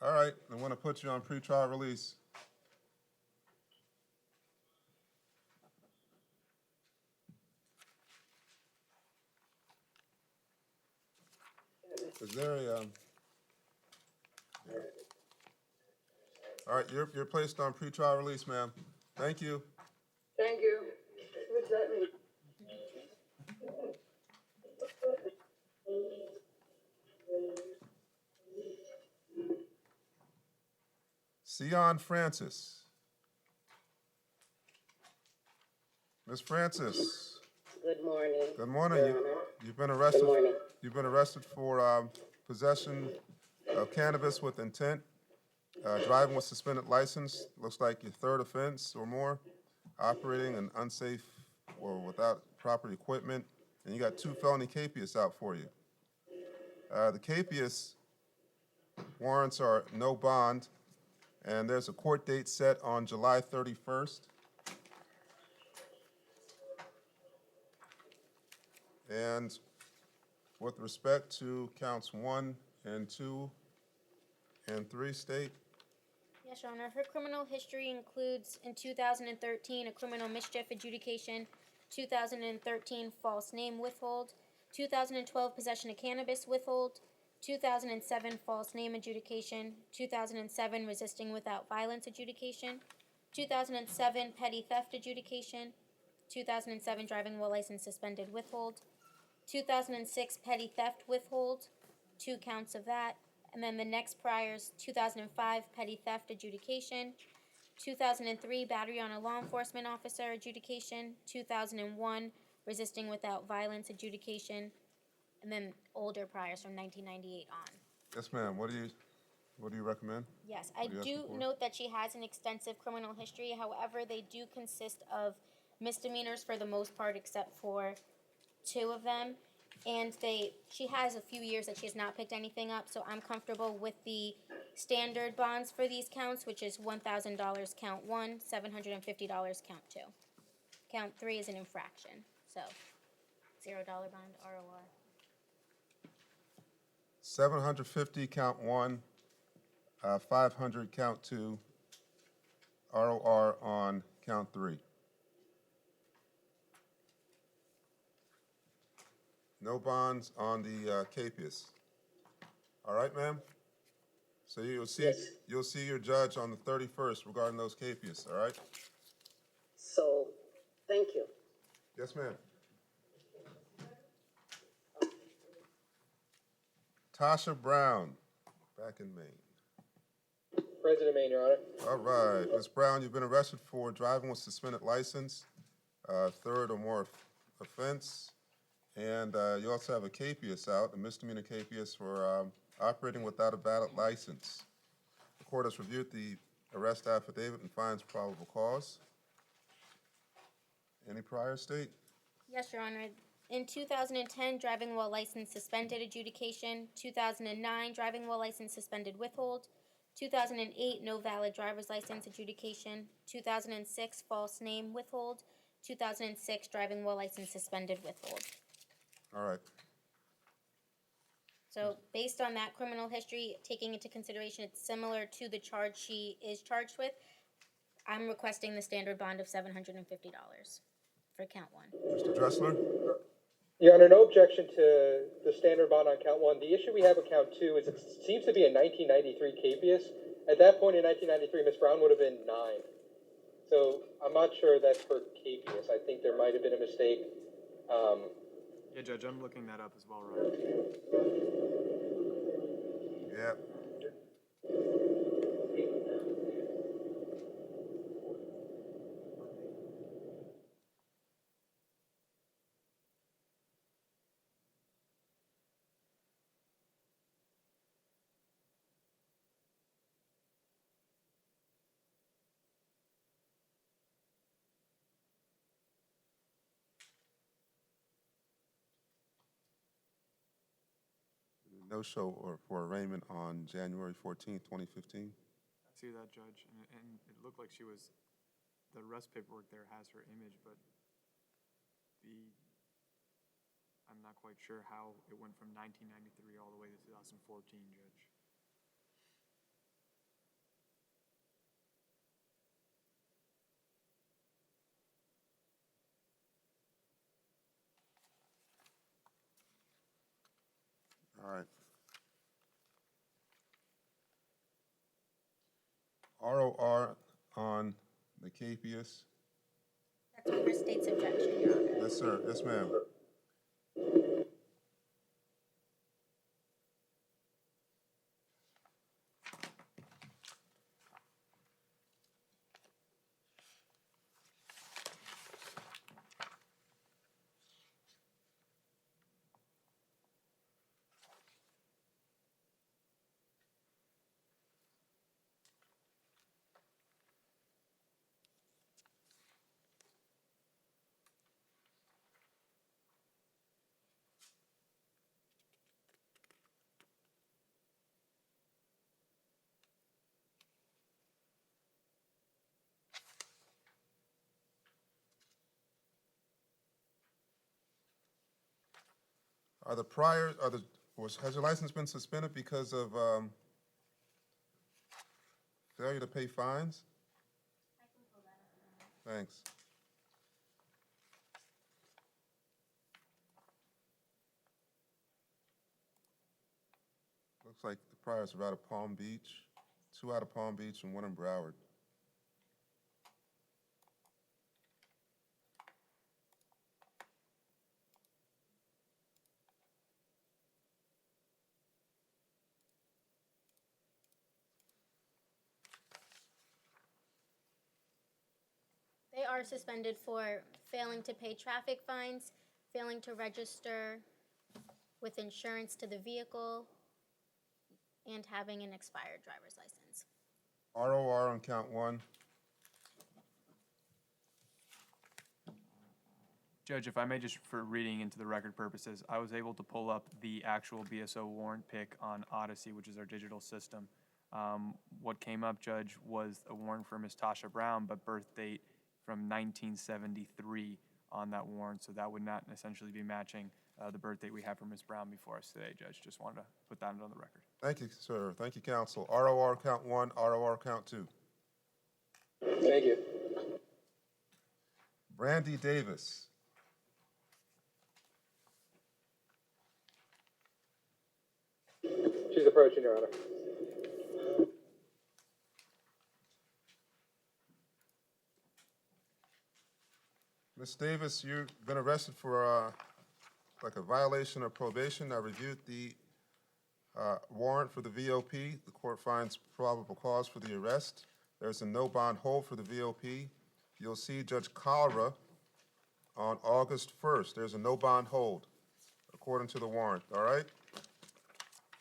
All right. I want to put you on pretrial release. Is there a, all right, you're placed on pretrial release, ma'am. Thank you. Thank you. What's that mean? Sion Francis. Miss Francis. Good morning. Good morning. Your Honor. You've been arrested. Good morning. You've been arrested for possession of cannabis with intent, driving with suspended license. Looks like your third offense or more. Operating an unsafe or without proper equipment, and you got 2 felony capias out for you. The capias warrants are no bond, and there's a court date set on July 31st. And with respect to counts 1 and 2 and 3, state. Yes, Your Honor. Her criminal history includes, in 2013, a criminal mischief adjudication, 2013 false name withhold, 2012 possession of cannabis withhold, 2007 false name adjudication, 2007 resisting without violence adjudication, 2007 petty theft adjudication, 2007 driving while license suspended withhold, 2006 petty theft withhold, 2 counts of that. And then the next priors, 2005 petty theft adjudication, 2003 battery on a law enforcement officer adjudication, 2001 resisting without violence adjudication, and then older priors from 1998 on. Yes, ma'am. What do you recommend? Yes, I What are you do asking for? note that she has an extensive criminal history. However, they do consist of misdemeanors for the most part, except for 2 of them, and she has a few years that she has not picked anything up, so I'm comfortable with the standard bonds for these counts, which is $1,000 count 1, $750 count 2. Count 3 is an infraction, so $0 bond, ROR. 750 count 1, 500 count 2, ROR on count 3. No bonds on the capias. All right, ma'am? So you'll see, Yes. you'll see your judge on the 31st regarding those capias, all right? So, thank you. Yes, ma'am. Tasha Brown, back in Maine. President Maine, Your Honor. All right, Ms. Brown, you've been arrested for driving with suspended license, third or more offense, and you also have a capias out, a misdemeanor capias for operating without a valid license. The court has reviewed the arrest affidavit and finds probable cause. Any prior state? Yes, Your Honor. In 2010, driving while license suspended adjudication. 2009, driving while license suspended withhold. 2008, no valid driver's license adjudication. 2006, false name withhold. 2006, driving while license suspended withhold. All right. So based on that criminal history, taking into consideration it's similar to the charge she is charged with, I'm requesting the standard bond of $750 for count 1. Mr. Dressler? Your Honor, no objection to the standard bond on count 1. The issue we have with count 2 is it seems to be a 1993 capias. At that point in 1993, Ms. Brown would have been 9. So I'm not sure that's for capias. I think there might have been a mistake. Yeah, Judge, I'm looking that up as well, right? Yeah. No-show or for arraignment on January 14th, 2015. I see that, Judge, and it looked like she was, the arrest paperwork there has her image, but I'm not quite sure how it went from 1993 all the way to 2014, Judge. All right. ROR on the capias. That's over state's objection, Your Honor. Yes, sir. Yes, ma'am. Has your license been suspended because of failure to pay fines? Thanks. Looks like the priors are out of Palm Beach, 2 out of Palm Beach and 1 in Broward. They are suspended for failing to pay traffic fines, failing to register with insurance to the vehicle, and having an expired driver's license. ROR on count 1. Judge, if I may just for reading into the record purposes, I was able to pull up the actual BSO warrant pick on Odyssey, which is our digital system. What came up, Judge, was a warrant for Ms. Tasha Brown, but birth date from 1973 on that warrant, so that would not essentially be matching the birth date we have for Ms. Brown before us today, Judge. Just wanted to put that on the record. Thank you, sir. Thank you, counsel. ROR count 1, ROR count 2. Thank you. Brandy Davis. She's approaching, Your Honor. Ms. Davis, you've been arrested for like a violation of probation. I reviewed the warrant for the VOP. The court finds probable cause for the arrest. There's a no bond hold for the VOP. You'll see Judge Calra on August 1st. There's a no bond hold according to the warrant, all right?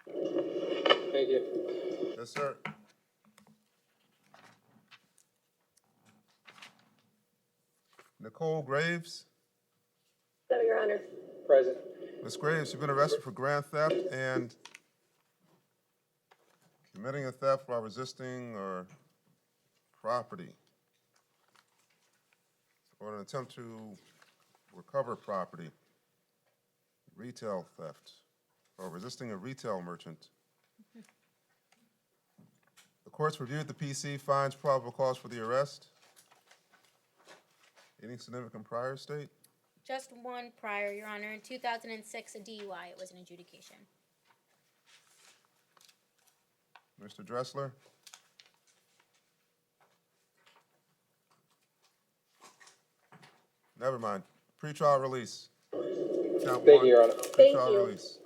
Thank you. Yes, sir. Nicole Graves. So, Your Honor. Present. Ms. Graves, you've been arrested for grand theft and committing a theft while resisting or property, or an attempt to recover property, retail theft, or resisting a retail merchant. The court's reviewed the PC, finds probable cause for the arrest. Any significant prior state? Just one prior, Your Honor. In 2006, a DUI. It was an adjudication. Mr. Dressler? Never mind. Pretrial release. Count Thank one. you, Your Honor. Thank Pretrial you. release.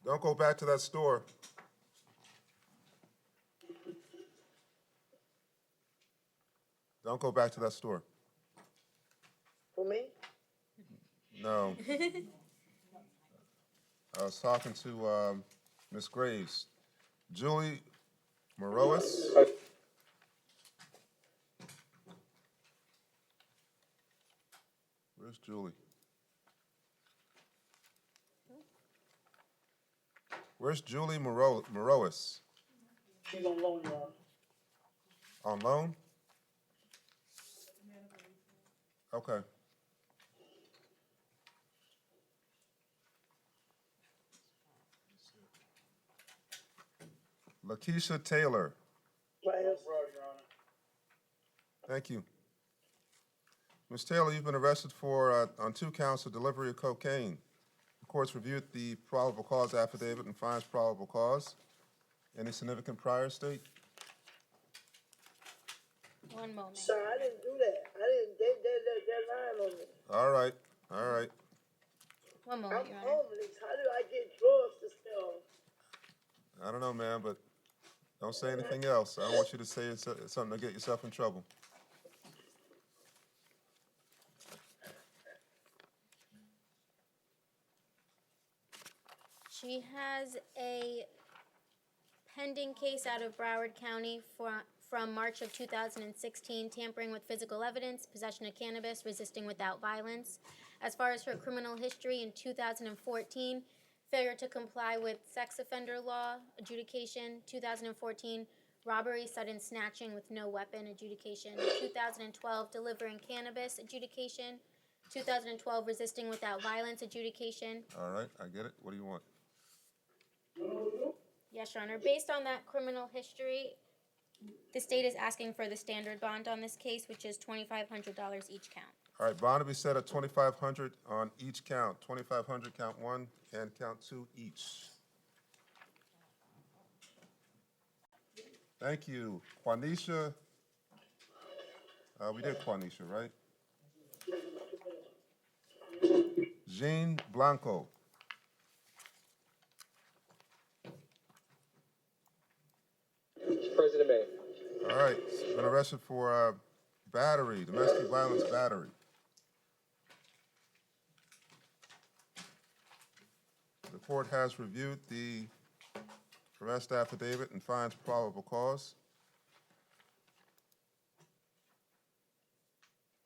Don't go back to that store. Don't go back to that store. For me? No. I was talking to Ms. Graves. Julie Morois. Where's Julie? Where's Julie Morois? She's on loan, Your Honor. On loan? Okay. Lakeisha Taylor. Right, Your Honor. Thank you. Ms. Taylor, you've been arrested for on 2 counts of delivery of cocaine. The court's reviewed the probable cause affidavit and finds probable cause. Any significant prior state? One moment. Sir, I didn't do that. They're lying on me. All right, all right. One I'm moment, Your Honor. homeless. How do I get drugs to sell? I don't know, man, but don't say anything else. I don't want you to say something to get yourself in trouble. She has a pending case out of Broward County from March of 2016, tampering with physical evidence, possession of cannabis, resisting without violence. As far as her criminal history, in 2014, failure to comply with sex offender law, adjudication. 2014, robbery, sudden snatching with no weapon, adjudication. 2012, delivering cannabis, adjudication. 2012, resisting without violence, adjudication. All right, I get it. What do you want? Yes, Your Honor. Based on that criminal history, the state is asking for the standard bond on this case, which is $2,500 each count. All right, bond to be set at $2,500 on each count. $2,500 count 1 and count 2 each. Thank you. Quanisha, we did Quanisha, right? Jean Blanco. President May. All right, been arrested for battery, domestic violence battery. The court has reviewed the arrest affidavit and finds probable cause.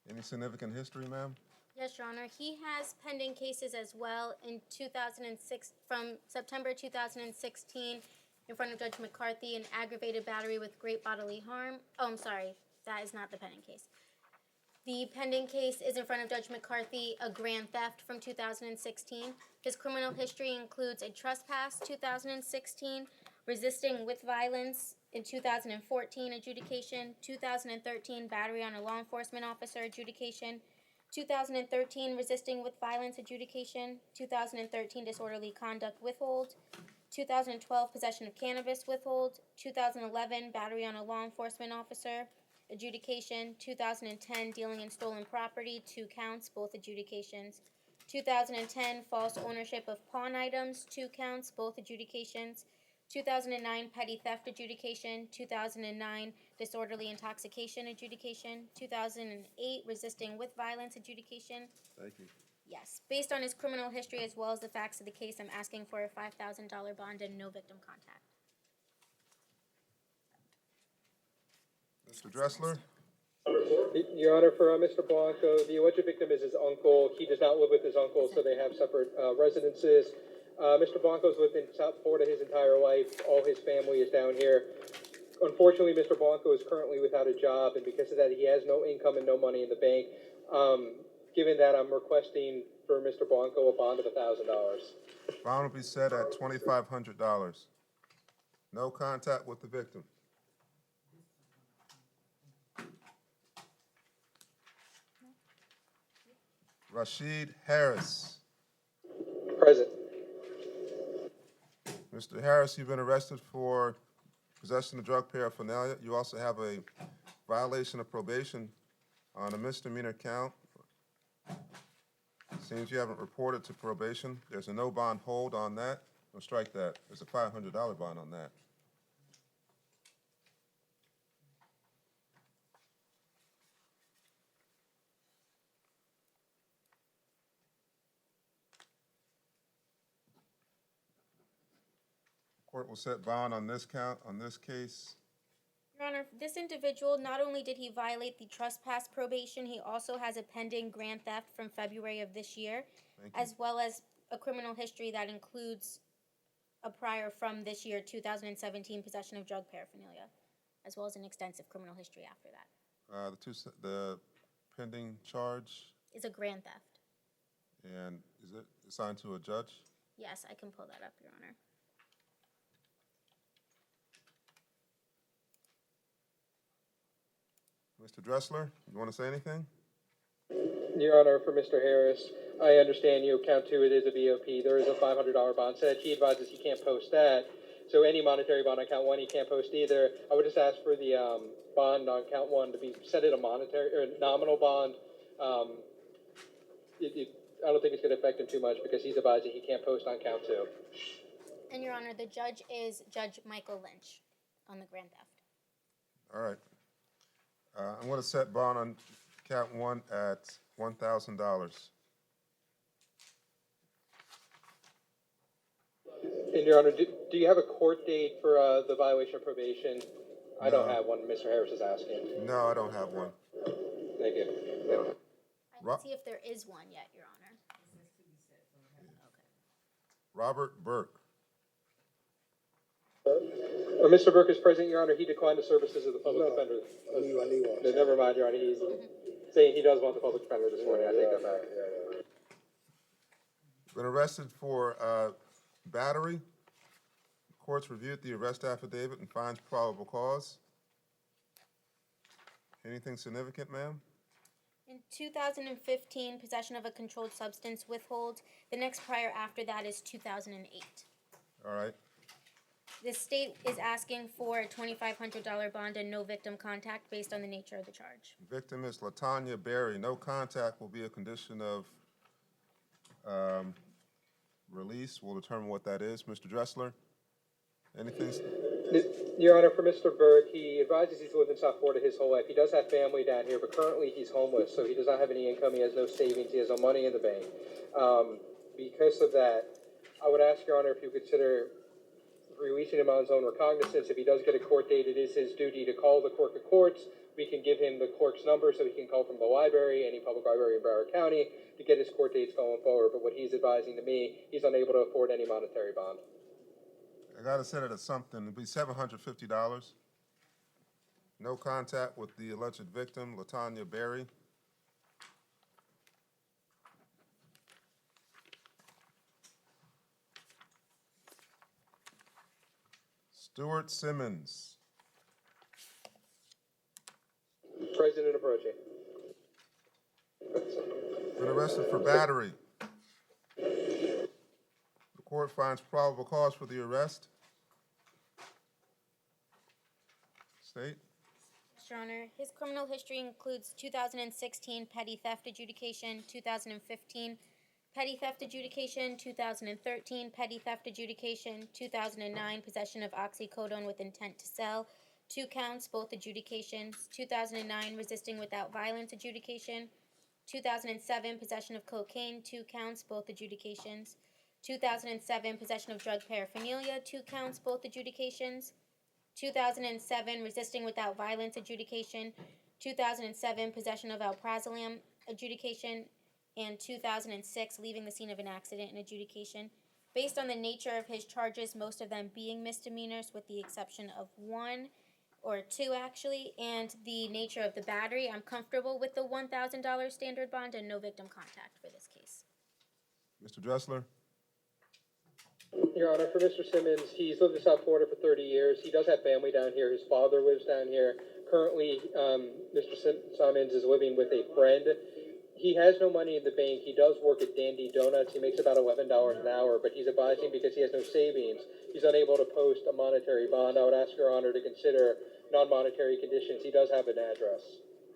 Any significant history, ma'am? Yes, Your Honor. He has pending cases as well in 2006, from September 2016, in front of Judge McCarthy, an aggravated battery with great bodily harm. Oh, I'm sorry. That is not the pending case. The pending case is in front of Judge McCarthy, a grand theft from 2016. His criminal history includes a trespass, 2016, resisting with violence in 2014 adjudication, 2013 battery on a law enforcement officer adjudication, 2013 resisting with violence adjudication, 2013 disorderly conduct withhold, 2012 possession of cannabis withhold, 2011 battery on a law enforcement officer adjudication, 2010 dealing in stolen property, 2 counts, both adjudications, 2010 false ownership of pawn items, 2 counts, both adjudications, 2009 petty theft adjudication, 2009 disorderly intoxication adjudication, 2008 resisting with violence adjudication. Thank you. Yes, based on his criminal history as well as the facts of the case, I'm asking for a $5,000 bond and no victim contact. Mr. Dressler? Your Honor, for Mr. Blanco, the alleged victim is his uncle. He does not live with his uncle, so they have separate residences. Mr. Blanco's lived in South Florida his entire life. All his family is down here. Unfortunately, Mr. Blanco is currently without a job, and because of that, he has no income and no money in the bank. Given that, I'm requesting for Mr. Blanco a bond of $1,000. Bond will be set at $2,500. No contact with the victim. Rashid Harris. Present. Mr. Harris, you've been arrested for possession of drug paraphernalia. You also have a violation of probation on a misdemeanor count. Seems you haven't reported to probation. There's a no bond hold on that. We'll strike that. There's a $500 bond on that. Court will set bond on this count, on this case. Your Honor, this individual, not only did he violate the trespass probation, he also has a pending grand theft from February of this year, as well as a criminal history that includes a prior from this year, 2017, possession of drug paraphernalia, as well as an extensive criminal history after that. The pending charge, Is a grand theft. and is it assigned to a judge? Yes, I can pull that up, Your Honor. Mr. Dressler, you want to say anything? Your Honor, for Mr. Harris, I understand you count 2, it is a BOP. There is a $500 bond set. He advises he can't post that. So any monetary bond on count 1, he can't post either. I would just ask for the bond on count 1 to be set at a monetary or nominal bond. I don't think it's going to affect him too much because he's advising he can't post on count 2. And Your Honor, the judge is Judge Michael Lynch on the grand theft. All right. I'm going to set bond on count 1 at $1,000. And Your Honor, do you have a court date for the violation of probation? I don't have one. Mr. Harris is asking. No, I don't have one. Thank you. I can see if there is one yet, Your Honor. Robert Burke. Mr. Burke is present, Your Honor. He declined the services of the public defender. No, never mind, Your Honor. He's saying he does want the public defender this morning. I take that back. Been arrested for battery. Court's reviewed the arrest affidavit and finds probable cause. Anything significant, ma'am? In 2015, possession of a controlled substance withhold. The next prior after that is 2008. All right. The state is asking for a $2,500 bond and no victim contact based on the nature of the charge. Victim is LaTanya Berry. No contact will be a condition of release. We'll determine what that is. Mr. Dressler, anything? Your Honor, for Mr. Burke, he advises he's lived in South Florida his whole life. He does have family down here, but currently he's homeless, so he does not have any income. He has no savings. He has no money in the bank. Because of that, I would ask, Your Honor, if you consider releasing him on his own recognizance. If he does get a court date, it is his duty to call the clerk of courts we can give him the clerk's number so he can call from the library, any public library in Broward County, to get his court dates going forward. But what he's advising to me, he's unable to afford any monetary bond. I gotta set it at something, it'd be $750. No contact with the alleged victim, Latanya Berry. Stuart Simmons. President approaching. Been arrested for battery. The court finds probable cause for the arrest. State. Your Honor, his criminal history includes 2016 petty theft adjudication, 2015 petty theft adjudication, 2013 petty theft adjudication, 2009 possession of oxycodone with intent to sell, 2 counts, both adjudications, 2009 resisting without violence adjudication, 2007 possession of cocaine, 2 counts, both adjudications, 2007 possession of drug paraphernalia, 2 counts, both adjudications, 2007 resisting without violence adjudication, 2007 possession of alprazolam adjudication, and 2006 leaving the scene of an accident and adjudication. Based on the nature of his charges, most of them being misdemeanors with the exception of 1 or 2 actually, and the nature of the battery, I'm comfortable with the $1,000 standard bond and no victim contact for this case. Mr. Dressler. Your Honor, for Mr. Simmons, he's lived in South Florida for 30 years. He does have family down here. His father lives down here. Currently, Mr. Simmons is living with a friend. He has no money in the bank. He does work at Dandy Donuts. He makes about $11 an hour, but he's advising because he has no savings, he's unable to post a monetary bond. I would ask Your Honor to consider non-monetary conditions. He does have an address.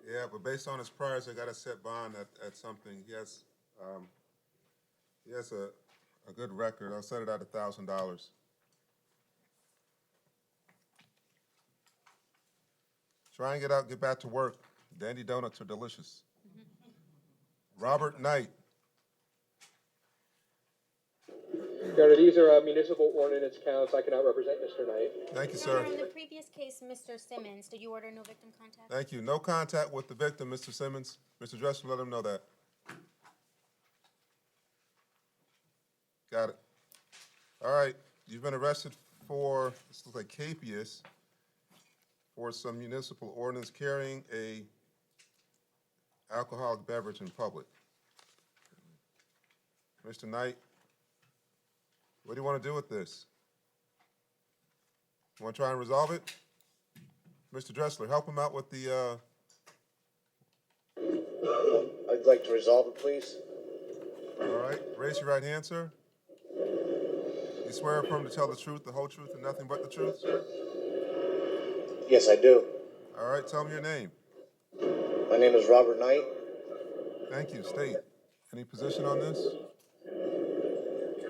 Yeah, but based on his priors, I gotta set bond at something. He has a good record. I'll set it at $1,000. Try and get out, get back to work. Dandy Donuts are delicious. Robert Knight. Your Honor, these are municipal ordinance counts. I cannot represent Mr. Knight. Thank you, Your sir. Honor, in the previous case, Mr. Simmons, did you order no victim contact? Thank you. No contact with the victim, Mr. Simmons. Mr. Dressler, let him know that. Got it. All right, you've been arrested for, this looks like capias, for some municipal ordinance carrying a alcoholic beverage in public. Mr. Knight, what do you want to do with this? You want to try and resolve it? Mr. Dressler, help him out with the, I'd like to resolve it, please. all right, raise your right hand, sir. You swear or affirm to tell the truth, the whole truth, and nothing but the truth, sir? Yes, I do. All right, tell me your name. My name is Robert Knight. Thank you. State. Any position on this?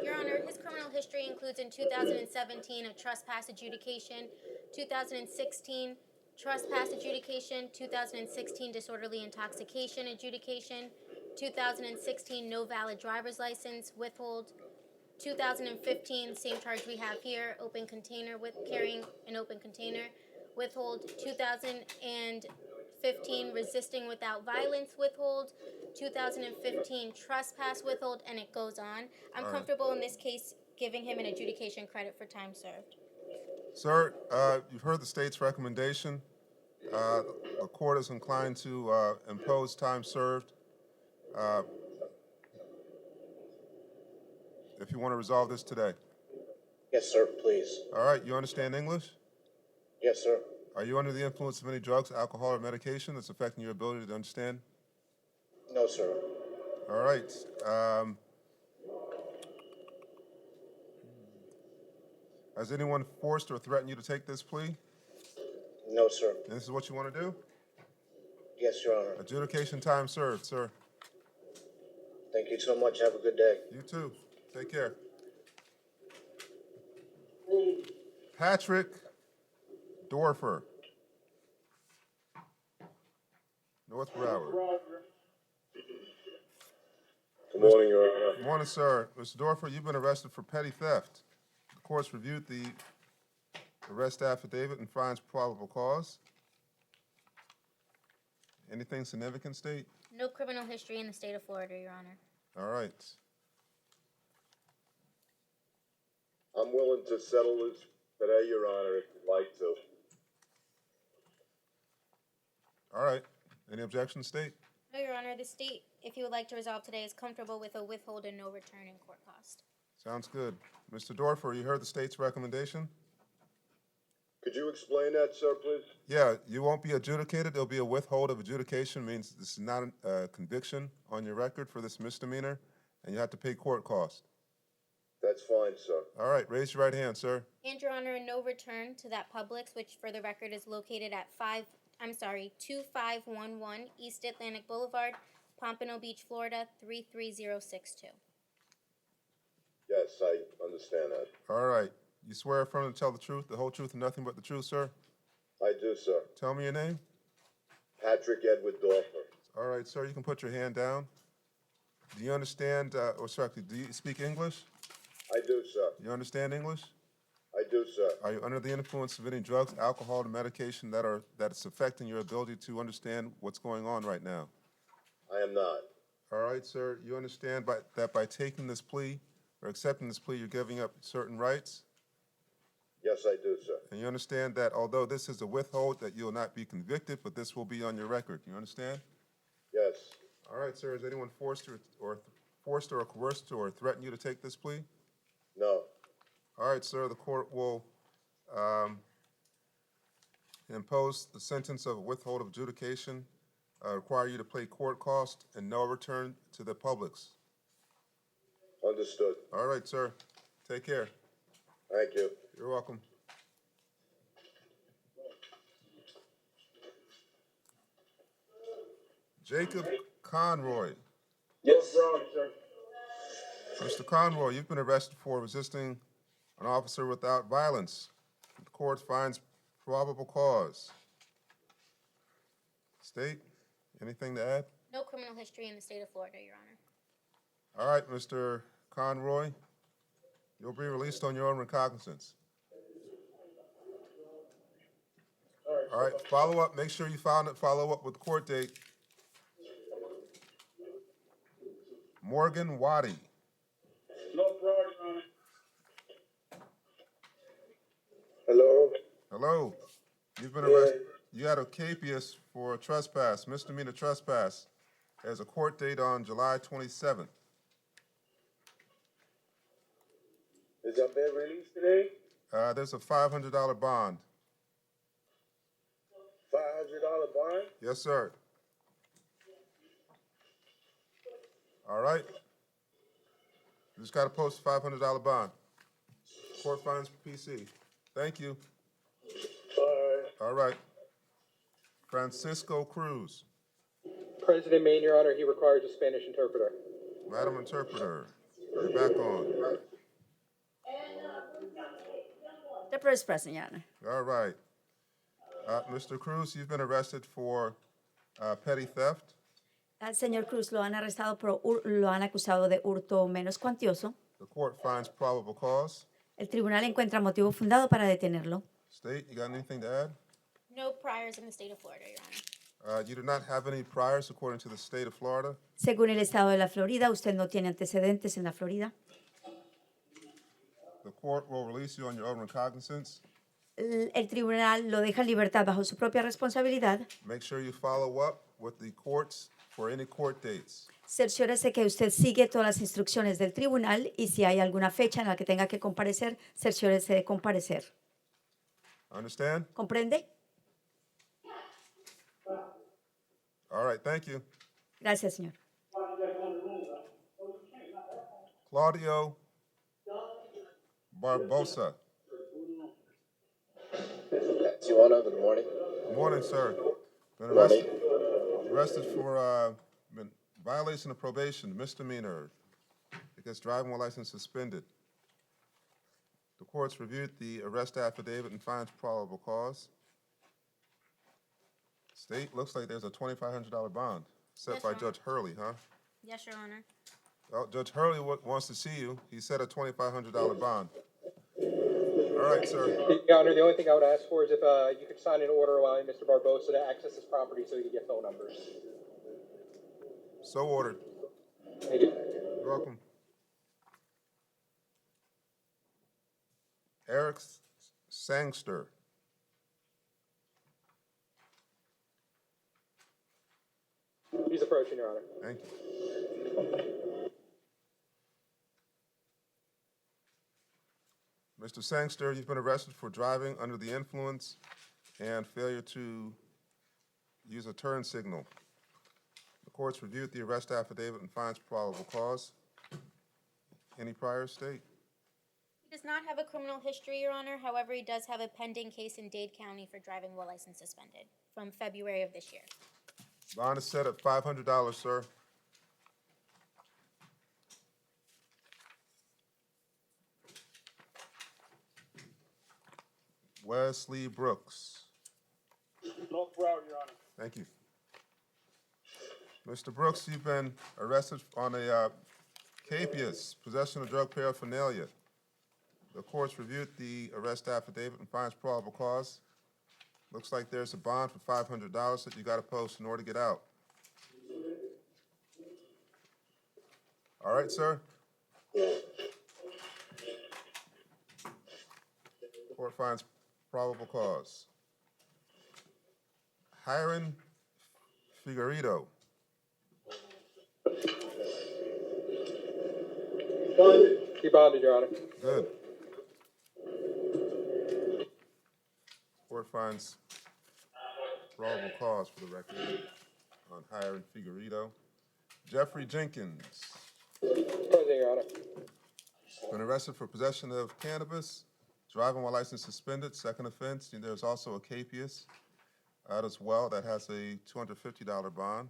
Your Honor, his criminal history includes in 2017 a trespass adjudication, 2016 trespass adjudication, 2016 disorderly intoxication adjudication, 2016 no valid driver's license withhold, 2015 same charge we have here, open container with carrying an open container withhold, 2015 resisting without violence withhold, 2015 trespass withhold, and it goes on. I'm comfortable in this case giving him an adjudication credit for time served. Sir, you've heard the state's recommendation. The court is inclined to impose time served. If you want to resolve this today. Yes, sir, please. All right, you understand English? Yes, sir. Are you under the influence of any drugs, alcohol, or medication that's affecting your ability to understand? No, sir. All right. Has anyone forced or threatened you to take this plea? No, sir. And this is what you want to do? Yes, Your Honor. Adjudication time served, sir. Thank you so much. Have a good day. You too. Take care. Patrick Dorfer. North Broward. Good morning, Your Honor. Good morning, sir. Mr. Dorfer, you've been arrested for petty theft. The court's reviewed the arrest affidavit and finds probable cause. Anything significant, State? No criminal history in the state of Florida, Your Honor. All right. I'm willing to settle this today, Your Honor, if you'd like to. All right. Any objections, State? No, Your Honor, the state, if you would like to resolve today, is comfortable with a withhold and no return in court cost. Sounds good. Mr. Dorfer, you heard the state's recommendation? Could you explain that, sir, please? Yeah, you won't be adjudicated. There'll be a withhold of adjudication, means this is not a conviction on your record for this misdemeanor, and you have to pay court costs. That's fine, sir. All right, raise your right hand, sir. And, Your Honor, no return to that Publix, which for the record is located at 2511 East Atlantic Boulevard, Pompano Beach, Florida, 33062. Yes, I understand that. All right. You swear affirm to tell the truth, the whole truth, and nothing but the truth, sir? I do, sir. Tell me your name. Patrick Edward Dorfer. All right, sir, you can put your hand down. Do you understand, do you speak English? I do, sir. You understand English? I do, sir. Are you under the influence of any drugs, alcohol, or medication that is affecting your ability to understand what's going on right now? I am not. All right, sir, you understand that by taking this plea or accepting this plea, you're giving up certain rights? Yes, I do, sir. And you understand that although this is a withhold, that you will not be convicted, but this will be on your record. You understand? Yes. All right, sir, has anyone forced or coerced or threatened you to take this plea? No. All right, sir, the court will impose the sentence of withhold of adjudication, require you to pay court costs and no return to the Publix. Understood. All right, sir. Take care. Thank you. You're welcome. Jacob Conroy. Yes. Wrong, sir. Mr. Conroy, you've been arrested for resisting an officer without violence. The court finds probable cause. State, anything to add? No criminal history in the state of Florida, Your Honor. All right, Mr. Conroy, you'll be released on your own recognizance. All right, follow up. Make sure you follow up with court date. Morgan Waddy. No fraud, Your Honor. Hello? Hello. You've been arrested. You had a capias for trespass, misdemeanor trespass. There's a court date on July 27th. Is that been released today? There's a $500 bond. $500 bond? Yes, sir. All right. You just got to post a $500 bond. Court finds PC. Thank you. All right. Francisco Cruz. President Maine, Your Honor, he requires a Spanish interpreter. Madam Interpreter, you're back on. The first present, Your Honor. All right. Mr. Cruz, you've been arrested for petty theft. Al señor Cruz lo han arrestado lo han acusado de hurto menos cuantioso. The court finds probable cause. El tribunal encuentra motivo fundado para detenerlo. State, you got anything to add? No priors in the state of Florida, Your Honor. You do not have any priors according to the state of Florida. Según el estado de la Florida, usted no tiene antecedentes en la Florida. The court will release you on your own recognizance. El tribunal lo deja en libertad bajo su propia responsabilidad. Make sure you follow up with the courts for any court dates. Cerciórese que usted sigue todas las instrucciones del tribunal y si hay alguna fecha en la que tenga que comparecer, cerciórese de comparecer. Understand? ¿Comprende? All right, thank you. Gracias, señor. Claudio Barbosa. Yes, Your Honor, good morning. Good morning, sir. Been arrested for violation of probation, misdemeanor. It gets driving while license suspended. The court's reviewed the arrest affidavit and finds probable cause. State, looks like there's a $2,500 bond set Yes, by Your Judge Hurley, huh? Yes, Your Honor. Well, Judge Hurley wants to see you. He set a $2,500 bond. All All right, sir. Your Honor, the only thing I would ask for is if you could sign an order allowing Mr. Barbosa to access his property so he can get phone numbers. So ordered. Thank you. You're welcome. Eric Sangster. He's approaching, Your Honor. Thank you. Mr. Sangster, you've been arrested for driving under the influence and failure to use a turn signal. The court's reviewed the arrest affidavit and finds probable cause. Any prior state? He does not have a criminal history, Your Honor. However, he does have a pending case in Dade County for driving while license suspended from February of this year. Bond is set at $500, sir. Wesley Brooks. North Broward, Your Honor. Thank you. Mr. Brooks, you've been arrested on a capias, possession of drug paraphernalia. The court's reviewed the arrest affidavit and finds probable cause. Looks like there's a bond for $500 that you got to post in order to get out. All right, sir. Court finds probable cause. Hiram Figueredo. Bonded. He bonded, Your Honor. Good. Court finds probable cause for the record on Hiram Figueredo. Jeffrey Jenkins. Present, Your Honor. Been arrested for possession of cannabis, driving while license suspended, second offense. And there's also a capias out as well that has a $250 bond.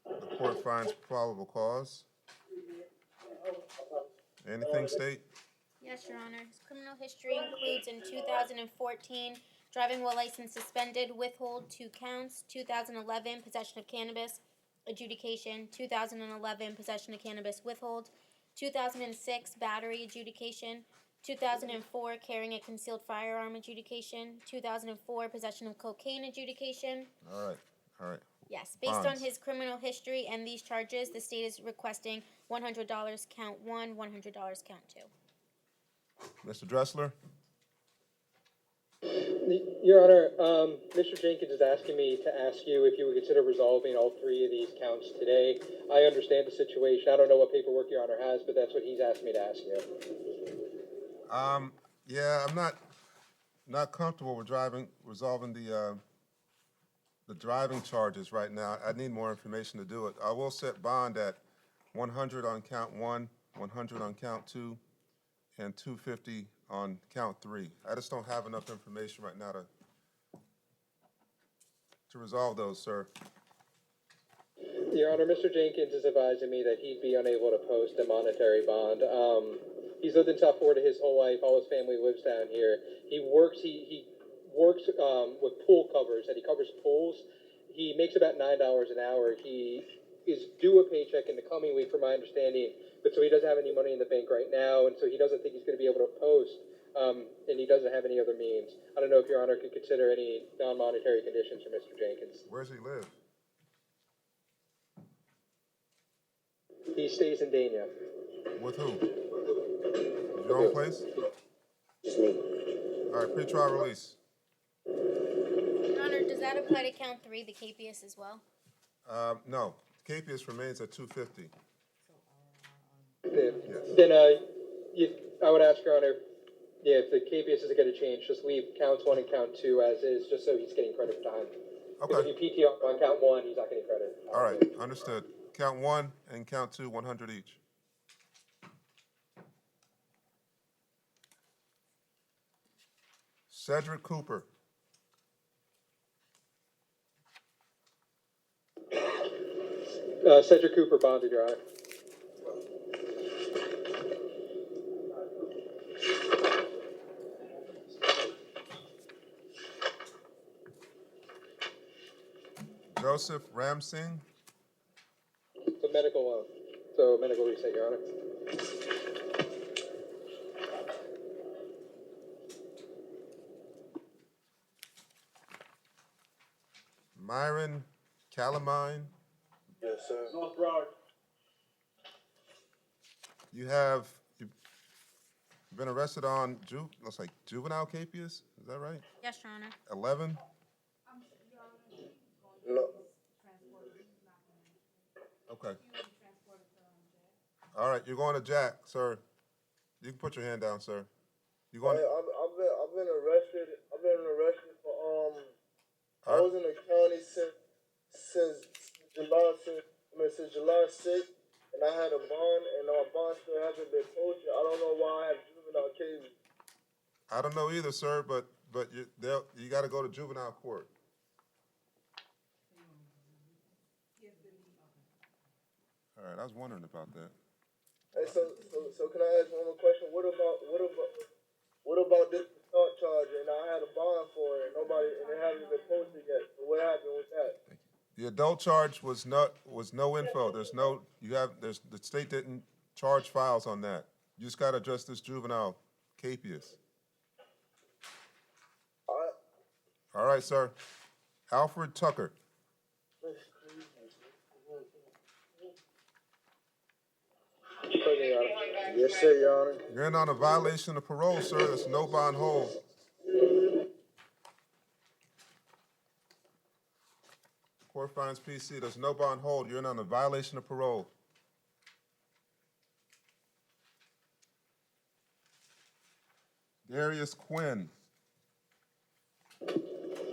The court finds probable cause. Anything, State? Yes, Your Honor. His criminal history includes in 2014, driving while license suspended, withhold 2 counts, 2011, possession of cannabis, adjudication, 2011, possession of cannabis, withhold, 2006, battery adjudication, 2004, carrying a concealed firearm adjudication, 2004, possession of cocaine adjudication. All right. Yes, based on Bonds. his criminal history and these charges, the state is requesting $100 count 1, $100 count 2. Mr. Dressler? Your Honor, Mr. Jenkins is asking me to ask you if you would consider resolving all 3 of these counts today. I understand the situation. I don't know what paperwork Your Honor has, but that's what he's asked me to ask you. Yeah, I'm not comfortable with resolving the driving charges right now. I need more information to do it. I will set bond at 100 on count 1, 100 on count 2, and 250 on count 3. I just don't have enough information right now to resolve those, sir. Your Honor, Mr. Jenkins is advising me that he'd be unable to post a monetary bond. He's lived in South Florida his whole life. All his family lives down here. He works with pool covers, and he covers pools. He makes about $9 an hour. He is due a paycheck in the coming week, from my understanding, but so he doesn't have any money in the bank right now, and so he doesn't think he's going to be able to post, and he doesn't have any other means. I don't know if Your Honor could consider any non-monetary conditions for Mr. Jenkins. Where does he live? He stays in Dania. With who? Your own place? Just me. All right, pretrial release. Your Honor, does that apply to count 3, the capias as well? No, capias remains at 250. Then I would ask Your Honor, if the KPS isn't going to change, just leave counts 1 and count 2 as is, just so he's getting credit for time. Because Okay. if you PTR on count 1, he's not getting credit. All right, understood. Count 1 and count 2, 100 each. Cedric Cooper. Cedric Cooper bonded, Your Honor. Joseph Ramsing. It's a medical loan. So medical reset, Your Honor. Myron Calamine. Yes, sir. North Broward. You've been arrested on looks like juvenile capias. Is that right? Yes, Your Honor. 11. No. Okay. All right, you're going to Jack, sir. You can put your hand down, sir. You going? I've been arrested. I've been arrested for I All was in the county since July 6th, and I had a bond, and our bond still hasn't been posted. I don't know why I have juvenile cases. I don't know either, sir, but you got to go to juvenile court. All right, I was wondering about that. Hey, so can I ask one more question? What about this assault charge? And I had a bond for it, and it hasn't been posted yet. So what happened with that? Thank you. The adult charge was no info. The state didn't charge files on that. You just got to address this juvenile capias. All right, sir. Alfred Tucker. Yes, sir, Your Honor. You're in on a violation of parole, sir. There's no bond hold. Court finds PC. There's no bond hold. You're in on a violation of parole. Darius Quinn.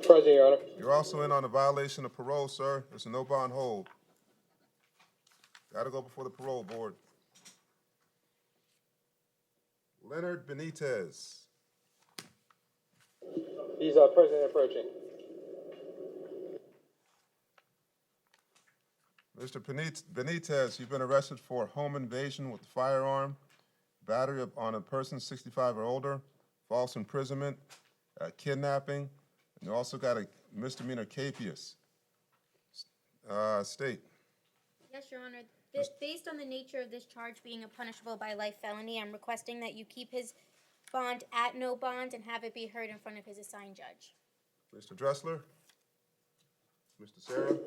Present, Your Honor. You're also in on a violation of parole, sir. There's no bond hold. Got to go before the parole board. Leonard Benitez. He's present and approaching. Mr. Benitez, you've been arrested for home invasion with a firearm, battery on a person 65 or older, false imprisonment, kidnapping, and you also got a misdemeanor capias. State. Yes, Your Honor. Based on the nature of this charge being a punishable by life felony, I'm requesting that you keep his bond at no bond and have it be heard in front of his assigned judge. Mr. Dressler. Mr. Sarah.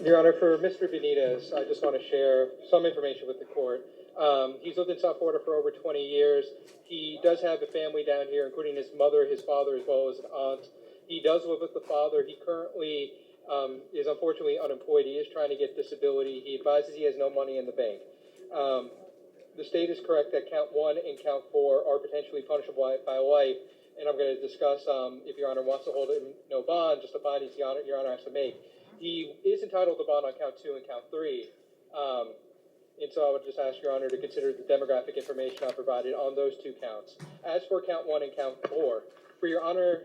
Your Honor, for Mr. Benitez, I just want to share some information with the court. He's lived in South Florida for over 20 years. He does have a family down here, including his mother, his father, as well as an aunt. He does live with the father. He currently is unfortunately unemployed. He is trying to get disability. He advises he has no money in the bank. The state is correct that count 1 and count 4 are potentially punishable by life, and I'm going to discuss, if Your Honor wants to hold him no bond, just the findings Your Honor has to make. He is entitled to bond on count 2 and count 3, and so I would just ask Your Honor to consider the demographic information I provided on those 2 counts. As for count 1 and count 4, for Your Honor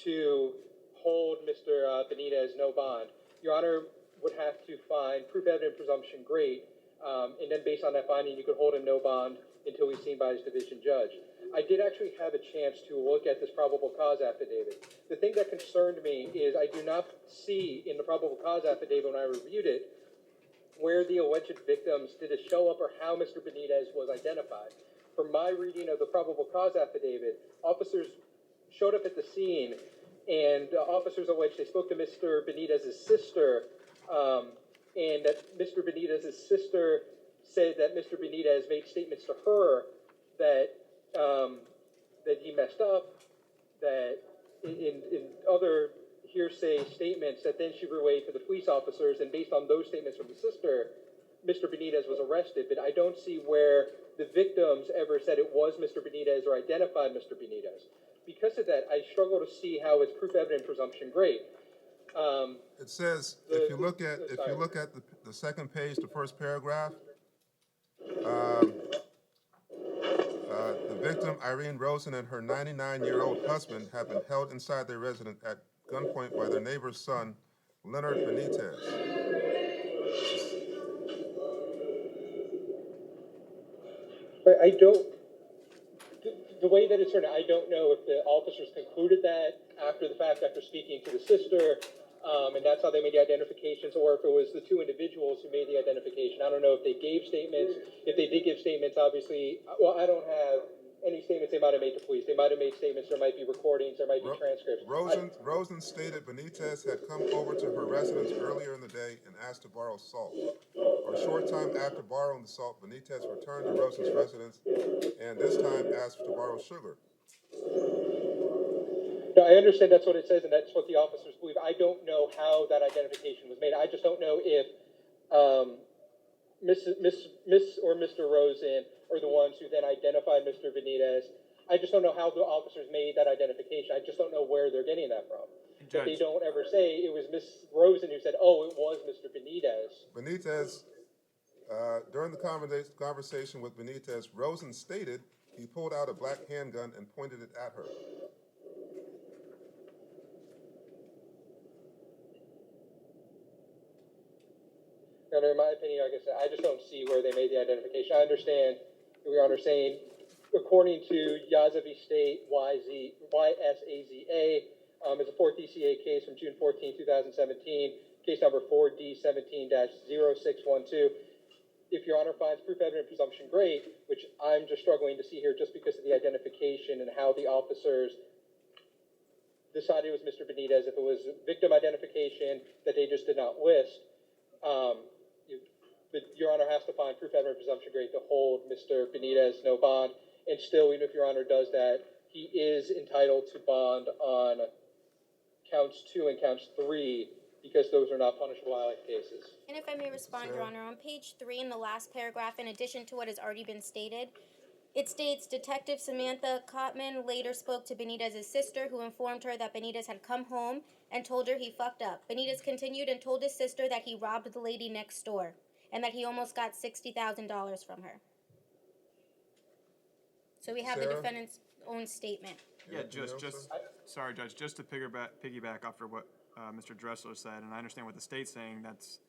to hold Mr. Benitez no bond, Your Honor would have to find proof evident presumption great, and then based on that finding, you could hold him no bond until he's seen by his division judge. I did actually have a chance to look at this probable cause affidavit. The thing that concerned me is I do not see in the probable cause affidavit when I reviewed it where the alleged victims did it show up or how Mr. Benitez was identified. From my reading of the probable cause affidavit, officers showed up at the scene and officers alleged they spoke to Mr. Benitez's sister, and that Mr. Benitez's sister said that Mr. Benitez made statements to her that that he messed up, that in other hearsay statements that then she relayed to the police officers, and based on those statements from the sister, Mr. Benitez was arrested. But I don't see where the victims ever said it was Mr. Benitez or identified Mr. Benitez. Because of that, I struggle to see how it's proof evident presumption great. It says if you look at the second page, the first paragraph, the victim Irene Rosen and her 99-year-old husband have been held inside their residence at gunpoint by their neighbor's son, Leonard Benitez. But I don't. The way that it's written, I don't know if the officers concluded that after the fact, after speaking to the sister, and that's how they made the identifications, or if it was the 2 individuals who made the identification. I don't know if they gave statements. If they did give statements, obviously, well, I don't have any statements they might have made to police. They might have made statements, there might be recordings, there might be transcripts. Rosen stated Benitez had come over to her residence earlier in the day and asked to borrow salt. A short time after borrowing the salt, Benitez returned to Rosen's residence and this time asked to borrow sugar. No, I understand that's what it says, and that's what the officers believe. I don't know how that identification was made. I just don't know if Miss or Mr. Rosen are the ones who then identified Mr. Benitez. I just don't know how the officers made that identification. I just don't know where they're getting that from. But they don't ever say it was Miss Rosen who said, "Oh, it was Mr. Benitez." Benitez, during the conversation with Benitez, Rosen stated he pulled out a black handgun and pointed it at her. In my opinion, like I said, I just don't see where they made the identification. I understand Your Honor saying, according to Yazavi State, YSAZA, is a 4th DCA case from June 14, 2017, case number 4D17-0612. If Your Honor finds proof evident presumption great, which I'm just struggling to see here just because of the identification and how the officers decided it was Mr. Benitez, if it was victim identification that they just did not list, Your Honor has to find proof evident presumption great to hold Mr. Benitez no bond. And still, even if Your Honor does that, he is entitled to bond on counts 2 and counts 3 because those are not punishable violent cases. And if I may respond, Your Honor, on page 3 in the last paragraph, in addition to what has already been stated, it states, Detective Samantha Cotman later spoke to Benitez's sister, who informed her that Benitez had come home and told her he fucked up. Benitez continued and told his sister that he robbed the lady next door and that he almost got $60,000 from her. So we have the defendant's own statement. Yeah, sorry, Judge, just to piggyback off of what Mr. Dressler said, and I understand what the state's saying, those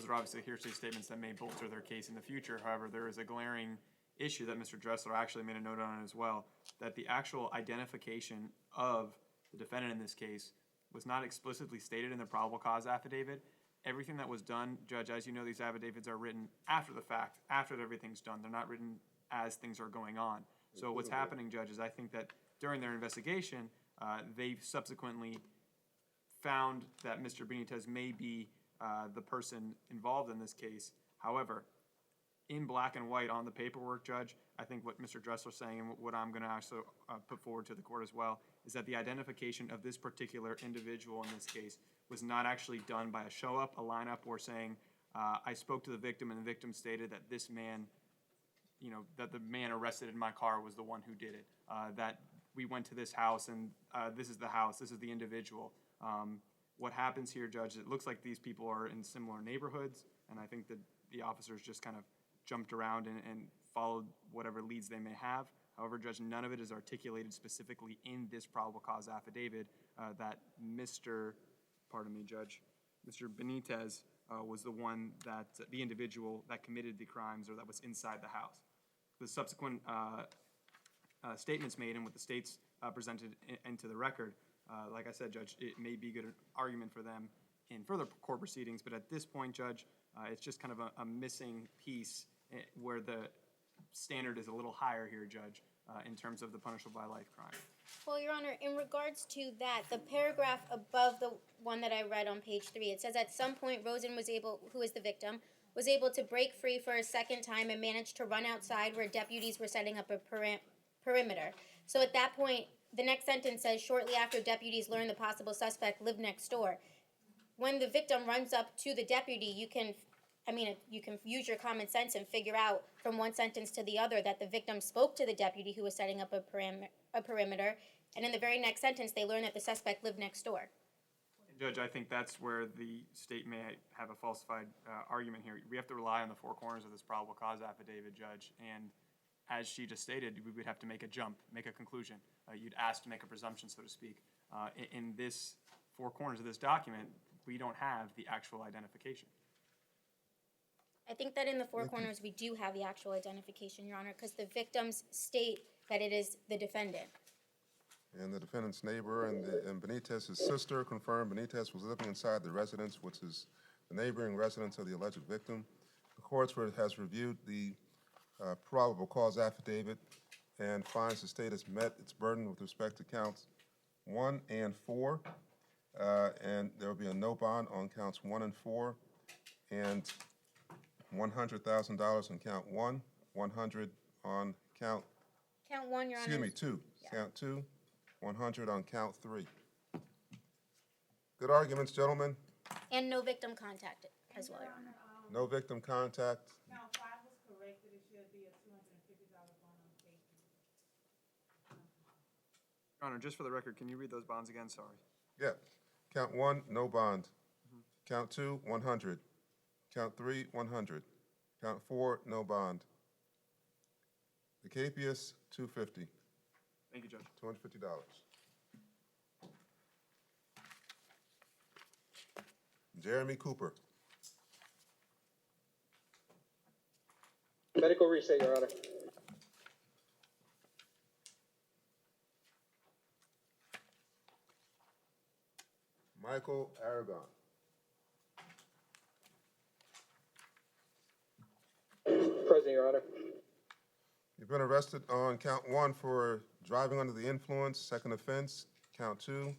are obviously hearsay statements that may bolster their case in the future. However, there is a glaring issue that Mr. Dressler actually made a note on as well, that the actual identification of the defendant in this case was not explicitly stated in the probable cause affidavit. Everything that was done, Judge, as you know, these affidavits are written after the fact, after everything's done. They're not written as things are going on. So what's happening, Judge, is I think that during their investigation, they subsequently found that Mr. Benitez may be the person involved in this case. However, in black and white on the paperwork, Judge, I think what Mr. Dressler's saying and what I'm going to also put forward to the court as well is that the identification of this particular individual in this case was not actually done by a show-up, a lineup, or saying, I spoke to the victim and the victim stated that this man, that the man arrested in my car was the one who did it, that we went to this house and this is the house, this is the individual. What happens here, Judge, it looks like these people are in similar neighborhoods, and I think that the officers just kind of jumped around and followed whatever leads they may have. However, Judge, none of it is articulated specifically in this probable cause affidavit that Mr. Benitez was the one that, the individual that committed the crimes or that was inside the house. The subsequent statements made and what the states presented into the record, like I said, Judge, it may be a good argument for them in further court proceedings, but at this point, Judge, it's just kind of a missing piece where the standard is a little higher here, Judge, in terms of the punishable by life crime. Well, Your Honor, in regards to that, the paragraph above the one that I read on page 3, it says at some point Rosen was able, who is the victim, was able to break free for a second time and managed to run outside where deputies were setting up a perimeter. So at that point, the next sentence says, shortly after deputies learned the possible suspect lived next door. When the victim runs up to the deputy, you can use your common sense and figure out from one sentence to the other that the victim spoke to the deputy who was setting up a perimeter, and in the very next sentence, they learn that the suspect lived next door. Judge, I think that's where the state may have a falsified argument here. We have to rely on the four corners of this probable cause affidavit, Judge, and as she just stated, we would have to make a jump, make a conclusion. You'd ask to make a presumption, so to speak. In this four corners of this document, we don't have the actual identification. I think that in the four corners, we do have the actual identification, Your Honor, because the victims state that it is the defendant. And the defendant's neighbor and Benitez's sister confirmed Benitez was living inside the residence, which is the neighboring residence of the alleged victim. The court has reviewed the probable cause affidavit and finds the state has met its burden with respect to counts 1 and 4. And there will be a no bond on counts 1 and 4, and $100,000 on count 1, 100 on count, Count 1, Your Honor. excuse me, 2. Count 2, 100 on count 3. Good arguments, gentlemen. And no victim contacted as well, Your Honor. No victim contact. Count 5 was corrected, it should be a $250 bond on safety. Your Honor, just for the record, can you read those bonds again? Sorry. Yeah. Count 1, no bond. Count 2, 100. Count 3, 100. Count 4, no bond. The capias, $250. Thank you, Judge. $250. Jeremy Cooper. Medical reset, Your Honor. Michael Aragon. Present, Your Honor. You've been arrested on count 1 for driving under the influence, second offense. Count 2,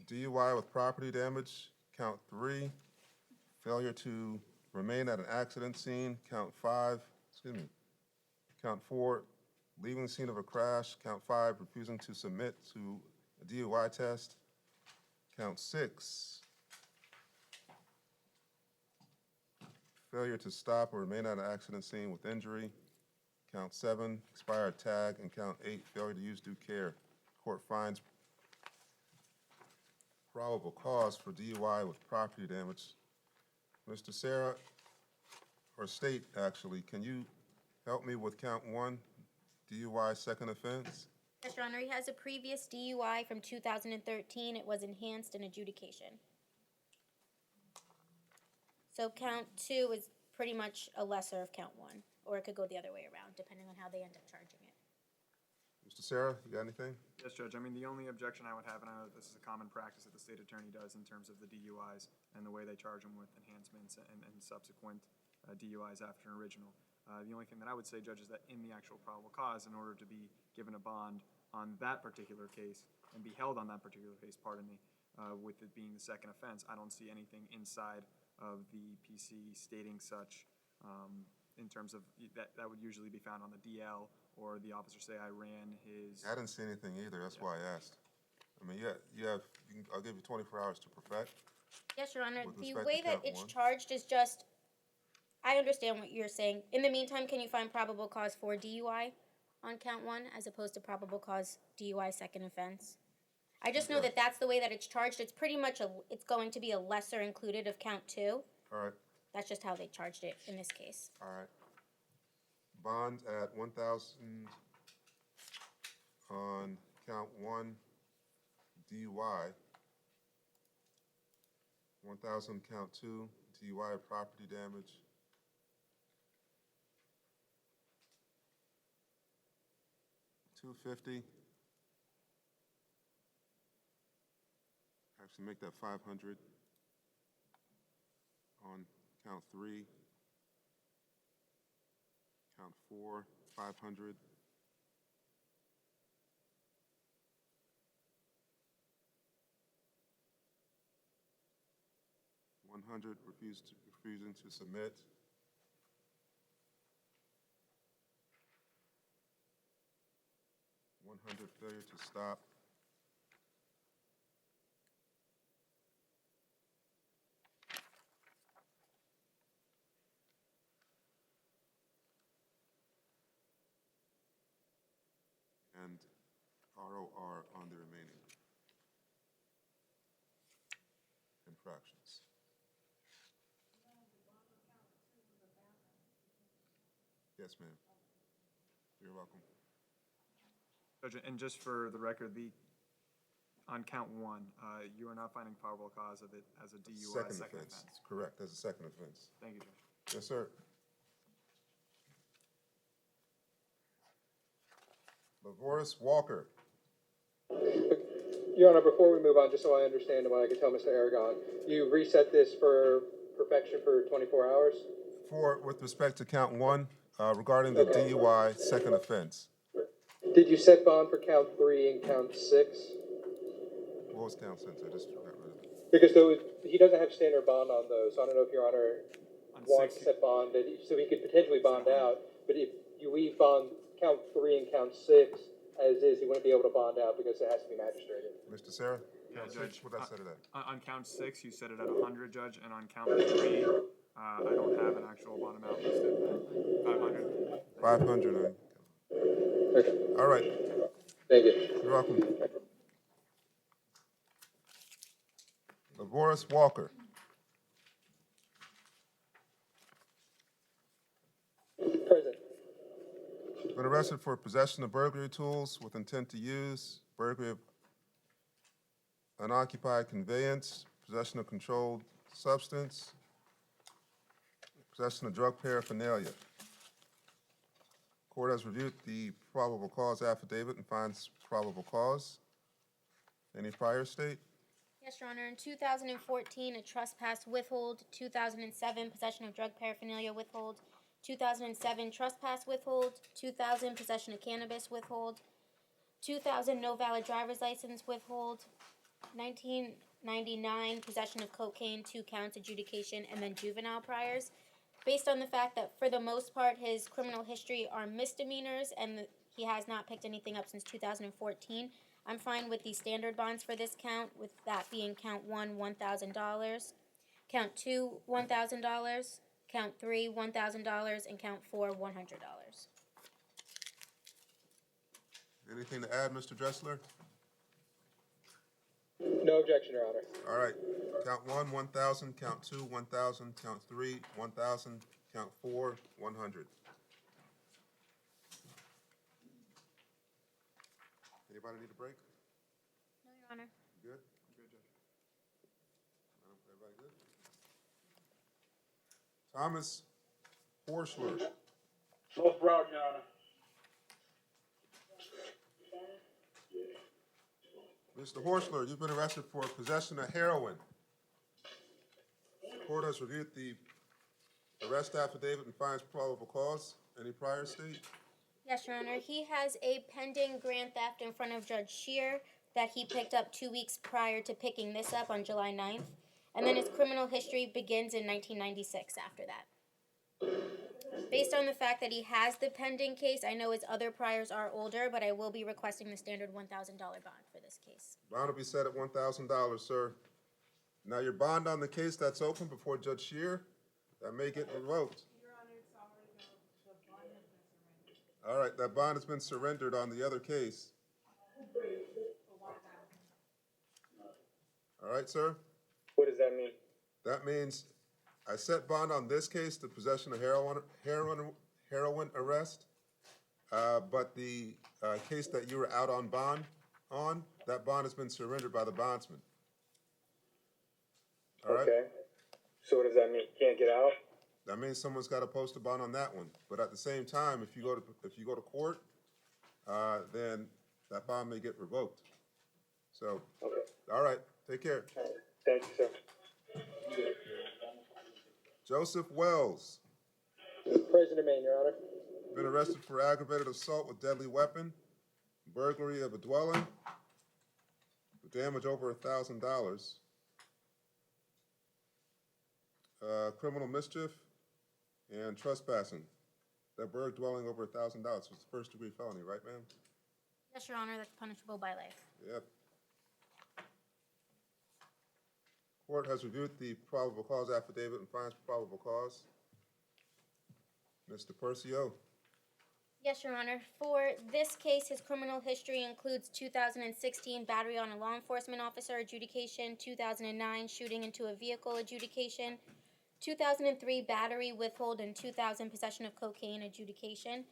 DUI with property damage. Count 3, failure to remain at an accident scene. Count 5, Count 4, leaving the scene of a crash. Count 5, refusing to submit to a DUI test. Count 6, failure to stop or remain at an accident scene with injury. Count 7, expired tag. And count 8, failure to use due care. Court finds probable cause for DUI with property damage. Mr. Sarah, or State, actually, can you help me with count 1, DUI second offense? Yes, Your Honor, he has a previous DUI from 2013. It was enhanced in adjudication. So count 2 is pretty much a lesser of count 1, or it could go the other way around, depending on how they end up charging it. Mr. Sarah, you got anything? Yes, Judge. I mean, the only objection I would have, and I know that this is a common practice that the state attorney does in terms of the DUIs and the way they charge them with enhancements and subsequent DUIs after an original. The only thing that I would say, Judge, is that in the actual probable cause, in order to be given a bond on that particular case and be held on that particular case, with it being the second offense, I don't see anything inside of the PC stating such in terms of that would usually be found on the DL, or the officer say I ran his. I didn't see anything either. That's why I asked. I mean, I'll give you 24 hours to perfect. Yes, Your Honor, With the respect way to that count it's 1. charged is just, I understand what you're saying. In the meantime, can you find probable cause for DUI on count 1 as opposed to probable cause DUI second offense? I just know that that's the way that it's charged. It's pretty much it's going to be a lesser included of count 2. All right. That's just how they charged it in this case. All right. Bond at $1,000 on count 1, DUI. 1,000 count 2, DUI of property damage. $250. Actually, make that 500 on count 3. Count 4, 500. Refusing to submit. $100, failure to stop. And ROR on the remaining infractions. Yes, ma'am. You're welcome. Judge, and just for the record, on count 1, you are not finding probable cause of it as a DUI second offense. Correct, as a second offense. Thank you, Judge. Yes, sir. LaVoris Walker. Your Honor, before we move on, just so I understand and what I can tell Mr. Aragon, you reset this for perfection for 24 hours? With respect to count 1, regarding the DUI second offense. Did you set bond for count 3 and count 6? What was count six? I just got rid of it. Because he doesn't have standard bond on those. So I don't know if Your Honor wants to set bond, so he could potentially bond out. But if you leave bond count 3 and count 6 as is, he wouldn't be able to bond out because it has to be magistrated. Mr. Sarah? Yeah, Count Judge. six, what I set it at? On count 6, you set it at 100, Judge, and on count 3, I don't have an actual bond amount listed. 500. 500. Okay. All right. Thank you. You're welcome. Lavoris Walker. Present. Been arrested for possession of burglary tools with intent to use, burglary of unoccupied conveyance, possession of controlled substance, possession of drug paraphernalia. Court has reviewed the probable cause affidavit and finds probable cause. Any prior state? Yes, Your Honor. In 2014, a trespass withhold. 2007, possession of drug paraphernalia withhold. 2007, trespass withhold. 2000, possession of cannabis withhold. 2000, no valid driver's license withhold. 1999, possession of cocaine, 2 counts, adjudication, and then juvenile priors. Based on the fact that for the most part his criminal history are misdemeanors and he has not picked anything up since 2014, I'm fine with the standard bonds for this count, with that being count 1, $1,000, count 2, $1,000, count 3, $1,000, and count 4, $100. Anything to add, Mr. Dressler? No objection, Your Honor. All right. Count 1, 1,000. Count 2, 1,000. Count 3, 1,000. Count 4, 100. Anybody need a break? No, Your Honor. Good? Good, Judge. Everybody good? Thomas Horschler. North Broward, Your Honor. Mr. Horschler, you've been arrested for possession of heroin. The court has reviewed the arrest affidavit and finds probable cause. Any prior state? Yes, Your Honor. He has a pending grand theft in front of Judge Shear that he picked up 2 weeks prior to picking this up on July 9th. And then his criminal history begins in 1996 after that. Based on the fact that he has the pending case, I know his other priors are older, but I will be requesting the standard $1,000 bond for this case. Bond will be set at $1,000, sir. Now, your bond on the case that's open before Judge Shear, that may get revoked. Your Honor, it's already been, the bond has been surrendered All right, that bond has been surrendered on the other case. for $1,000. All right, sir? What does that mean? That means I set bond on this case, the possession of heroin arrest, but the case that you were out on bond on, that bond has been surrendered by the bondsman. All right? Okay. So what does that mean? Can't get out? That means someone's got to post a bond on that one. But at the same time, if you go to court, then that bond may get revoked. So, Okay. all right, take care. Thank you, sir. Joseph Wells, Present remain, Your Honor. been arrested for aggravated assault with deadly weapon, burglary of a dwelling, damage over $1,000, criminal mischief, and trespassing. That burg dwelling over $1,000. So it's a first-degree felony, right, ma'am? Yes, Your Honor, that's punishable by life. Yep. Court has reviewed the probable cause affidavit and finds probable cause. Mr. Percio. Yes, Your Honor. For this case, his criminal history includes 2016 battery on a law enforcement officer adjudication, 2009 shooting into a vehicle adjudication, 2003 battery withhold, and 2000 possession of cocaine adjudication.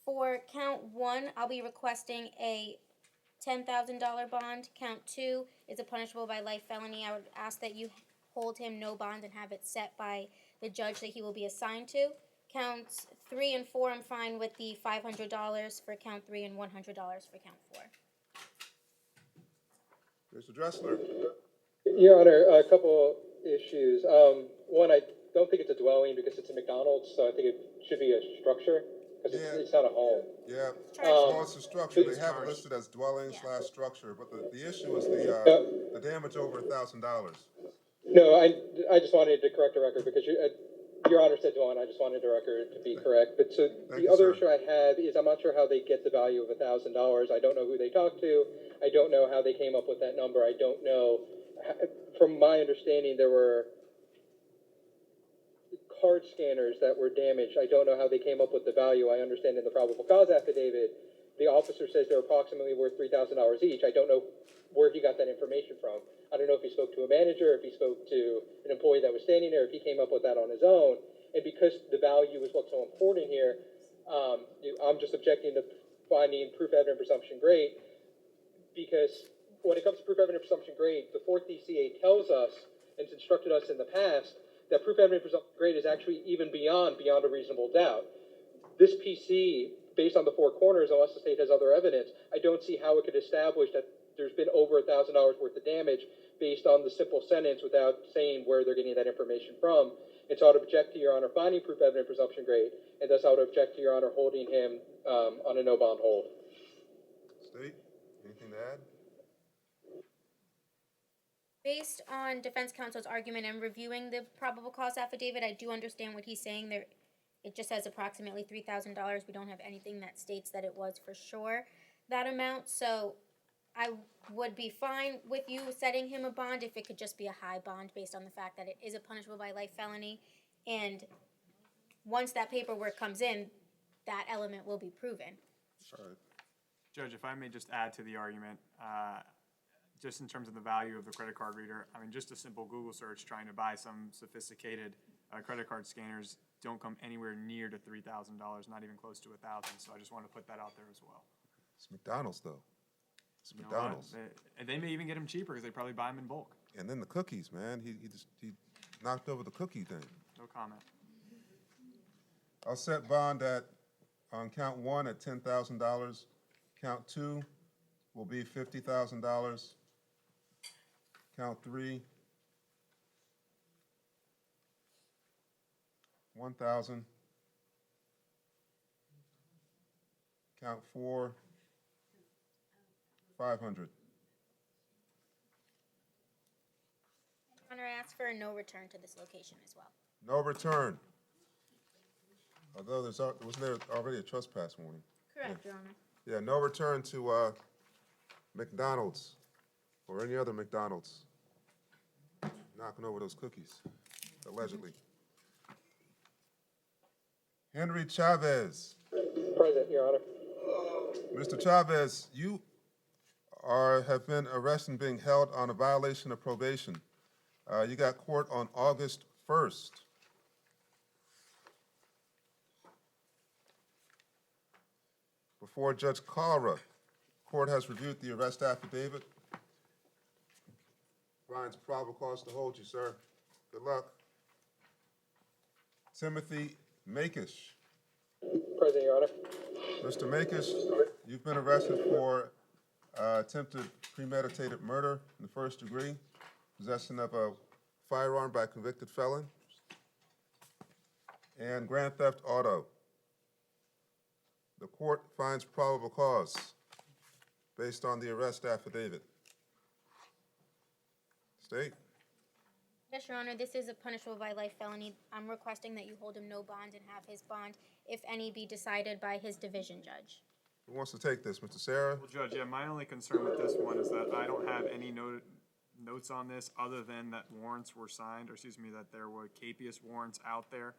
For count 1, I'll be requesting a $10,000 bond. Count 2 is a punishable by life felony. I would ask that you hold him no bond and have it set by the judge that he will be assigned to. Counts 3 and 4, I'm fine with the $500 for count 3 and $100 for count 4. Mr. Dressler. Your Honor, a couple issues. One, I don't think it's a dwelling because it's a McDonald's, so I think it should be a structure, because it's not a home. Yeah, Um, well, it's a structure, they have it listed as dwelling slash structure, but the issue is the damage over $1,000. No, I just wanted to correct the record because Your Honor said dwelling. I just wanted the record to be correct. But so Thank the you, other sir. issue I have is I'm not sure how they get the value of $1,000. I don't know who they talked to. I don't know how they came up with that number. I don't know. From my understanding, there were card scanners that were damaged. I don't know how they came up with the value. I understand in the probable cause affidavit, the officer says they're approximately worth $3,000 each. I don't know where he got that information from. I don't know if he spoke to a manager, if he spoke to an employee that was standing there, if he came up with that on his own. And because the value is what's so important here, I'm just objecting to finding proof evident presumption great, because when it comes to proof evident presumption great, the 4th DCA tells us, and it's instructed us in the past, that proof evident presumption great is actually even beyond a reasonable doubt. This PC, based on the four corners, unless the state has other evidence, I don't see how it could establish that there's been over $1,000 worth of damage based on the simple sentence without saying where they're getting that information from. And so I would object to Your Honor finding proof evident presumption great, and thus I would object to Your Honor holding him on a no bond hold. State, anything to add? Based on defense counsel's argument and reviewing the probable cause affidavit, I do understand what he's saying. There, it just says approximately $3,000. We don't have anything that states that it was for sure that amount. So I would be fine with you setting him a bond if it could just be a high bond based on the fact that it is a punishable by life felony. And once that paperwork comes in, that element will be proven. All right. Judge, if I may just add to the argument, just in terms of the value of the credit card reader, I mean, just a simple Google search trying to buy some sophisticated credit card scanners don't come anywhere near to $3,000, not even close to $1,000. So I just want to put that out there as well. It's McDonald's, though. It's You know what? McDonald's. They may even get them cheaper because they probably buy them in bulk. And then the cookies, man. He knocked over the cookie thing. No comment. I'll set bond on count 1 at $10,000. Count 2 will be $50,000. Count 3, 1,000. Count 4, 500. Your Honor, I ask for a no return to this location as well. No return. Although wasn't there already a trespass warning? Correct, Your Honor. Yeah, no return to McDonald's or any other McDonald's. Knocking over those cookies, allegedly. Henry Chavez. Present, Your Honor. Mr. Chavez, you have been arrested and being held on a violation of probation. You got court on August 1st. Before Judge Cara, court has reviewed the arrest affidavit. Finds probable cause to hold you, sir. Good luck. Timothy Makish. Present, Your Honor. Mr. Makish, you've been arrested for attempted premeditated murder in the first degree, possession of a firearm by a convicted felon, and grand theft auto. The court finds probable cause based on the arrest affidavit. State. Yes, Your Honor, this is a punishable by life felony. I'm requesting that you hold him no bond and have his bond, if any, be decided by his division judge. Who wants to take this, Mr. Sarah? Well, Judge, yeah, my only concern with this one is that I don't have any notes on this other than that warrants were signed, or excuse me, that there were capious warrants out there.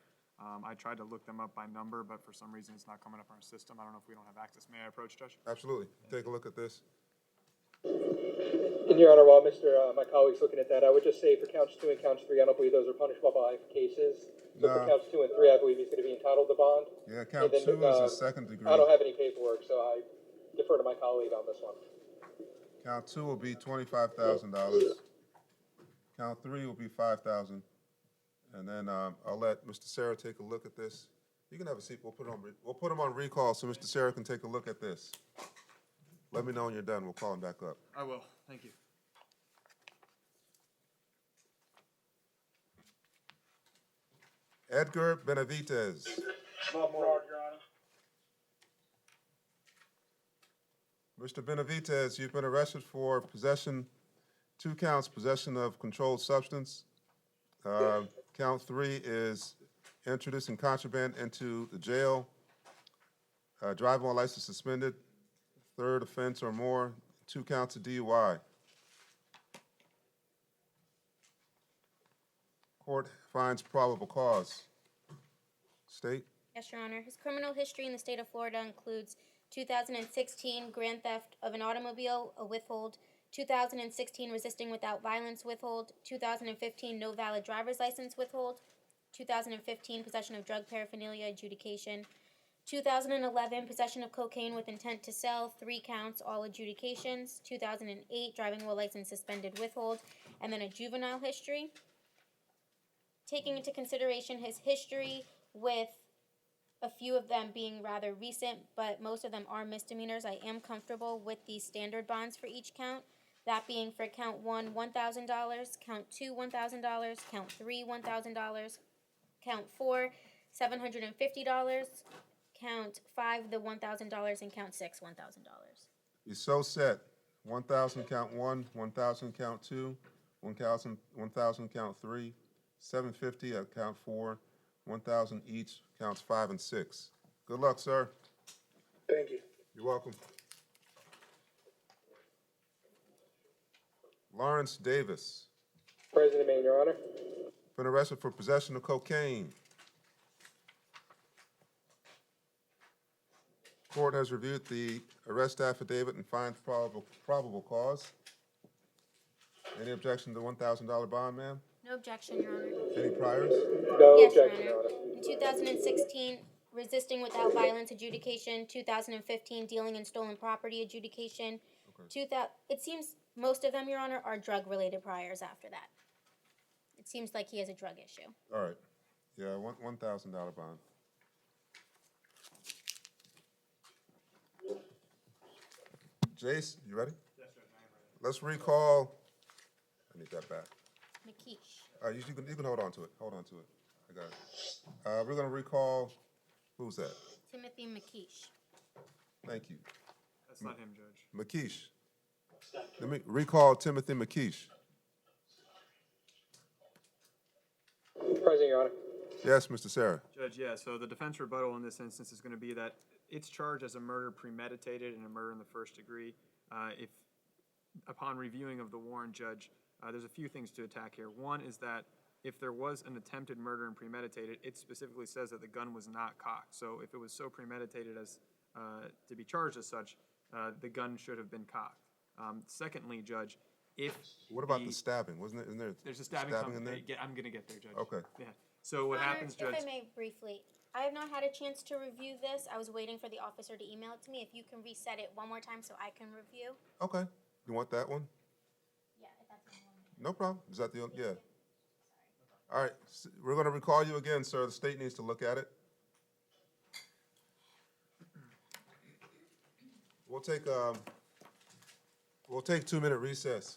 I tried to look them up by number, but for some reason it's not coming up on our system. I don't know if we don't have access. May I approach, Judge? Absolutely. Take a look at this. In Your Honor, while my colleague's looking at that, I would just say for counts 2 and counts 3, I don't believe those are punishable by life cases. So for counts 2 and 3, I believe he's going to be entitled to bond. Yeah, count 2 is a second degree. I don't have any paperwork, so I defer to my colleague on this one. Count 2 will be $25,000. Count 3 will be $5,000. And then I'll let Mr. Sarah take a look at this. You can have a seat. We'll put him on recall so Mr. Sarah can take a look at this. Let me know when you're done. We'll call him back up. I will. Thank you. Edgar Benavides. North Broward, Your Honor. Mr. Benavides, you've been arrested for possession, 2 counts, possession of controlled substance. Count 3 is introducing contraband into the jail. Driving while license suspended, 3rd offense or more, 2 counts of DUI. Court finds probable cause. State? Yes, Your Honor. His criminal history in the state of Florida includes 2016 grand theft of an automobile, a withhold, 2016 resisting without violence withhold, 2015 no valid driver's license withhold, 2015 possession of drug paraphernalia adjudication, 2011 possession of cocaine with intent to sell, 3 counts, all adjudications, 2008 driving while license suspended withhold, and then a juvenile history. Taking into consideration his history with a few of them being rather recent, but most of them are misdemeanors, I am comfortable with the standard bonds for each count. That being for count 1, $1,000, count 2, $1,000, count 3, $1,000, count 4, $750, count 5, the $1,000, and count 6, $1,000. You're so set. 1,000 count 1, 1,000 count 2, 1,000 count 3, 750 at count 4, 1,000 each, counts 5 and 6. Good luck, sir. Thank you. You're welcome. Lawrence Davis, President Maine, Your Honor. been arrested for possession of cocaine. Court has reviewed the arrest affidavit and finds probable cause. Any objection to the $1,000 bond, ma'am? No objection, Your Honor. Any priors? No Yes, Your objection, Your Honor. Honor. In 2016, resisting without violence adjudication. 2015, dealing in stolen property adjudication. Okay. It seems most of them, Your Honor, are drug-related priors after that. It seems like he has a drug issue. All right. Yeah, $1,000 bond. Jace, you ready? Yes, Judge, I am ready. Let's recall. I need that back. McKeish. You can hold on to it. Hold on to it. I got it. We're going to recall. Who's that? Timothy McKeish. Thank you. That's not him, Judge. McKeish. Let me recall Timothy McKeish. President, Your Honor. Yes, Mr. Sarah. Judge, yeah, so the defense rebuttal in this instance is going to be that it's charged as a murder premeditated and a murder in the first degree. If, upon reviewing of the warrant, Judge, there's a few things to attack here. One is that if there was an attempted murder and premeditated, it specifically says that the gun was not cocked. So if it was so premeditated as to be charged as such, the gun should have been cocked. Secondly, Judge, if What about the stabbing? Isn't there? there's a stabbing in there? I'm going to get there, Judge. Okay. Yeah. So what Your Honor, happens, Judge? if I may briefly, I have not had a chance to review this. I was waiting for the officer to email it to me. If you can reset it one more time so I can review. Okay. You want that one? Yeah, if that's the one. No problem. Is that the only? Yeah. All right. We're going to recall you again, sir. The state needs to look at it. We'll take 2-minute recess.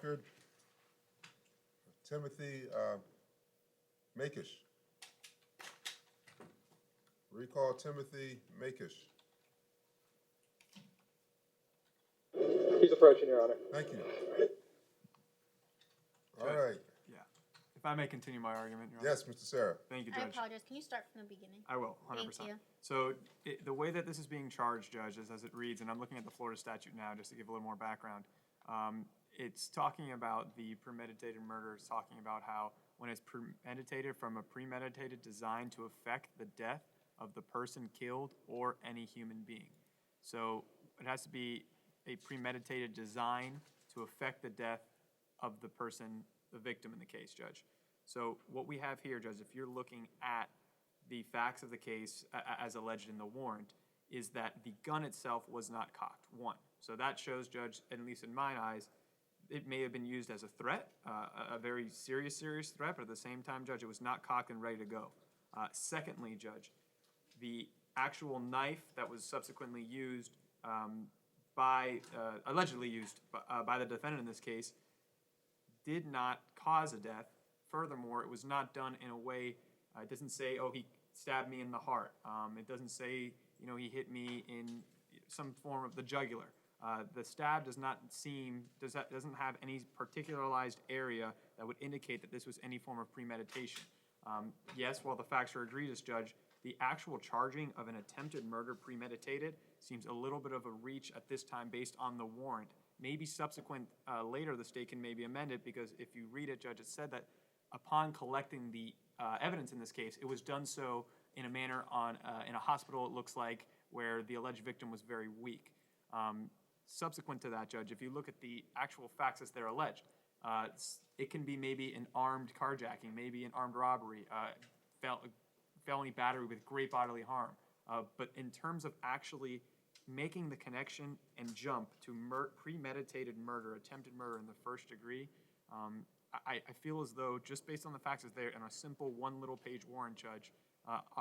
record, Timothy Makish. Recall Timothy Makish. He's approaching, Your Honor. Thank you. All right. Yeah. If I may continue my argument, Your Honor. Yes, Mr. Sarah. Thank you, I Judge. apologize. Can you start from the beginning? I will, 100%. Thank you. So the way that this is being charged, Judge, is as it reads, and I'm looking at the Florida statute now just to give a little more background. It's talking about the premeditated murder. It's talking about how when it's premeditated from a premeditated design to affect the death of the person killed or any human being. So it has to be a premeditated design to affect the death of the person, the victim in the case, Judge. So what we have here, Judge, if you're looking at the facts of the case as alleged in the warrant, is that the gun itself was not cocked, one. So that shows, Judge, at least in my eyes, it may have been used as a threat, a very serious threat, but at the same time, Judge, it was not cocked and ready to go. Secondly, Judge, the actual knife that was subsequently used allegedly used by the defendant in this case, did not cause a death. Furthermore, it was not done in a way, it doesn't say, oh, he stabbed me in the heart. It doesn't say, he hit me in some form of the jugular. The stab doesn't have any particularized area that would indicate that this was any form of premeditation. Yes, while the facts are egregious, Judge, the actual charging of an attempted murder premeditated seems a little bit of a reach at this time based on the warrant. Maybe subsequent later the state can maybe amend it, because if you read it, Judge, it said that upon collecting the evidence in this case, it was done so in a manner in a hospital, it looks like, where the alleged victim was very weak. Subsequent to that, Judge, if you look at the actual facts as they're alleged, it can be maybe an armed carjacking, maybe an armed robbery, felony battery with great bodily harm. But in terms of actually making the connection and jump to premeditated murder, attempted murder in the first degree, I feel as though, just based on the facts as they're in a simple one little page warrant, Judge,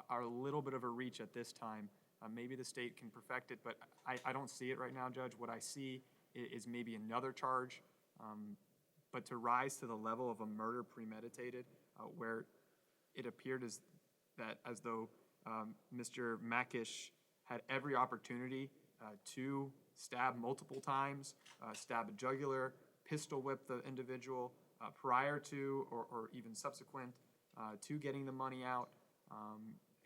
are a little bit of a reach at this time. Maybe the state can perfect it, but I don't see it right now, Judge. What I see is maybe another charge, but to rise to the level of a murder premeditated, where it appeared as though Mr. Makish had every opportunity to stab multiple times, stab a jugular, pistol whip the individual prior to or even subsequent to getting the money out.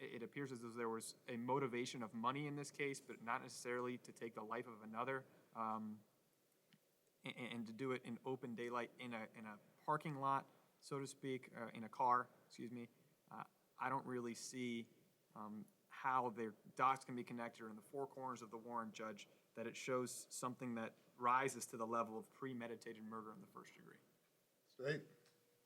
It appears as though there was a motivation of money in this case, but not necessarily to take the life of another, and to do it in open daylight in a parking lot, so to speak, in a car, excuse me. I don't really see how their dots can be connected, or in the four corners of the warrant, Judge, that it shows something that rises to the level of premeditated murder in the first degree. State.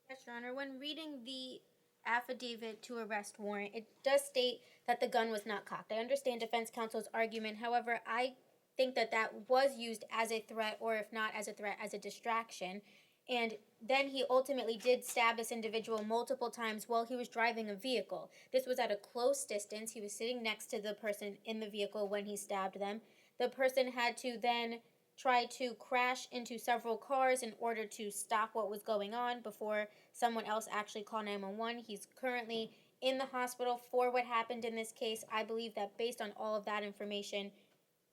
Yes, Your Honor. When reading the affidavit to arrest warrant, it does state that the gun was not cocked. I understand defense counsel's argument. However, I think that was used as a threat, or if not as a threat, as a distraction. And then he ultimately did stab this individual multiple times while he was driving a vehicle. This was at a close distance. He was sitting next to the person in the vehicle when he stabbed them. The person had to then try to crash into several cars in order to stop what was going on before someone else actually called 911. He's currently in the hospital for what happened in this case. I believe that based on all of that information,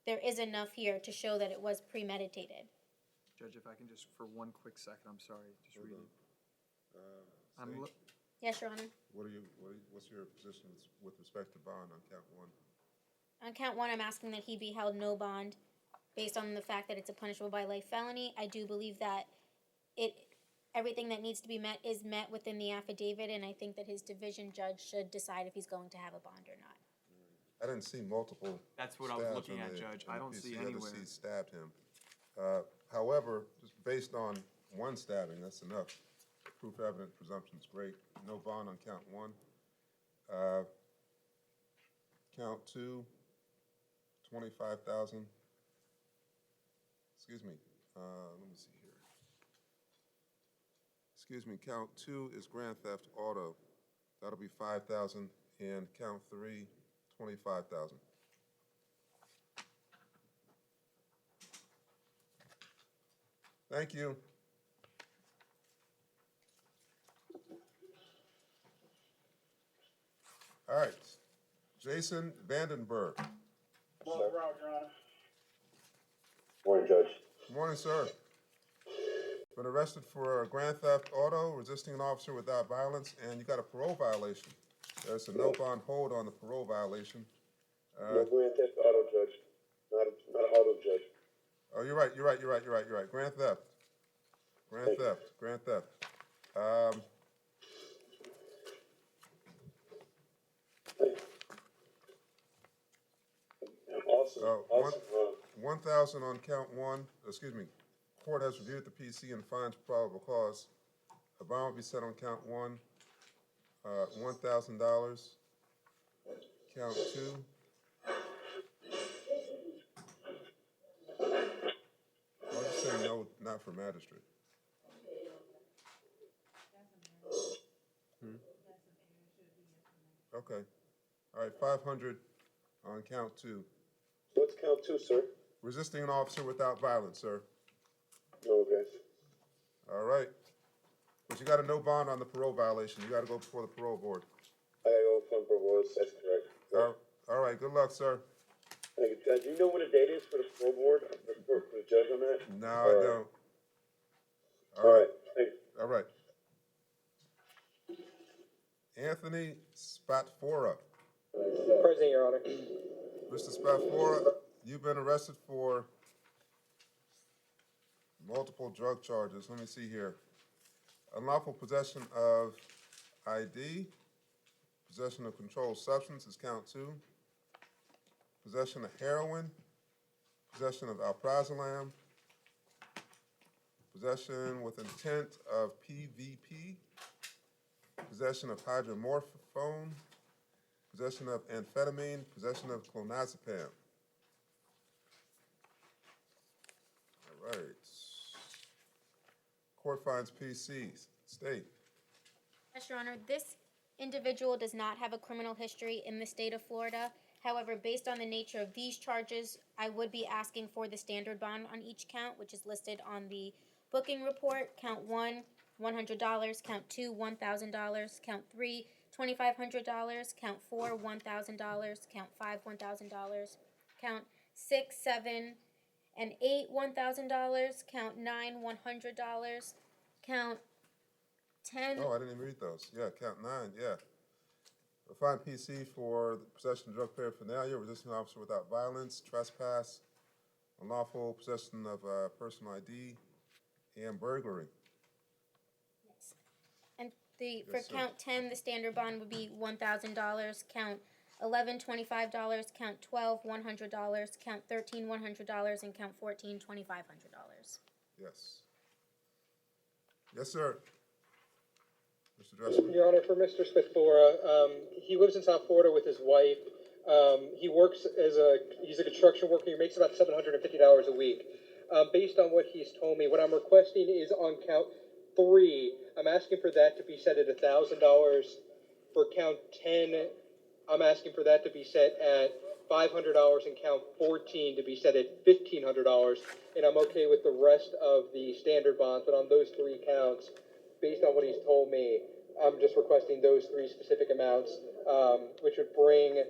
there is enough here to show that it was premeditated. Judge, if I can just, for one quick second, I'm sorry, just Hold reading. on. Yes, Your Honor. What's your position with respect to bond on count one? On count one, I'm asking that he be held no bond based on the fact that it's a punishable by life felony. I do believe that everything that needs to be met is met within the affidavit, and I think that his division judge should decide if he's going to have a bond or not. I didn't see multiple. That's what I was looking at, Judge. I don't see anywhere. He stabbed him. However, just based on one stabbing, that's enough. Proof evident presumption is great. No bond on count one. Count two, 25,000. Excuse me. Let me see here. Excuse me. Count two is grand theft auto. That'll be 5,000. And count three, 25,000. Thank you. All right. Jason Vandenberg. Long route, Your Honor. Morning, Judge. Good morning, sir. Been arrested for grand theft auto, resisting an officer without violence, and you got a parole violation. There's a no bond hold on the parole violation. No grand theft auto, Judge. Not an auto, Judge. Oh, you're right. Grand theft. Grand theft. Awesome. Awesome. 1,000 on count one. Excuse me. Court has reviewed the PC and finds probable cause. A bond will be set on count one. $1,000. Count two. I'll just say no, not for magistrate. Okay. All right, 500 on count two. What's count two, sir? Resisting an officer without violence, sir. Okay. All right. But you got a no bond on the parole violation. You got to go before the parole board. I gotta go from parole. That's correct. All right. Good luck, sir. Thank you, Judge. Do you know when the date is for the parole board, for the judge on that? No, I don't. All right. Thank you. All right. Anthony Spatfora. Present, Your Honor. Mr. Spatfora, you've been arrested for multiple drug charges. Let me see here. Unlawful possession of ID, possession of controlled substance is count two, possession of heroin, possession of alprazolam, possession with intent of PVP, possession of hydromorphone, possession of amphetamine, possession of clonazepam. All right. Court finds PC. State. Yes, Your Honor, this individual does not have a criminal history in the state of Florida. However, based on the nature of these charges, I would be asking for the standard bond on each count, which is listed on the booking report. Count one, $100. Count two, $1,000. Count three, $2,500. Count four, $1,000. Count five, $1,000. Count 6, 7, and 8, $1,000. Count 9, $100. Count 10. Oh, I didn't even read those. Yeah, count 9, yeah. We'll find PC for the possession of drug paraphernalia, resisting an officer without violence, trespass, unlawful possession of personal ID, and burglary. Yes. And for Yes, sir. count 10, the standard bond would be $1,000. Count 11, $25. Count 12, $100. Count 13, $100. And count 14, $2,500. Yes. Yes, sir. Mr. Drescher. Your Honor, for Mr. Spatfora, he lives in South Florida with his wife. He works he's a construction worker. He makes about $750 a week. Based on what he's told me, what I'm requesting is on count 3, I'm asking for that to be set at $1,000. For count 10, I'm asking for that to be set at $500, and count 14 to be set at $1,500. And I'm okay with the rest of the standard bonds, but on those 3 counts, based on what he's told me, I'm just requesting those 3 specific amounts, which would bring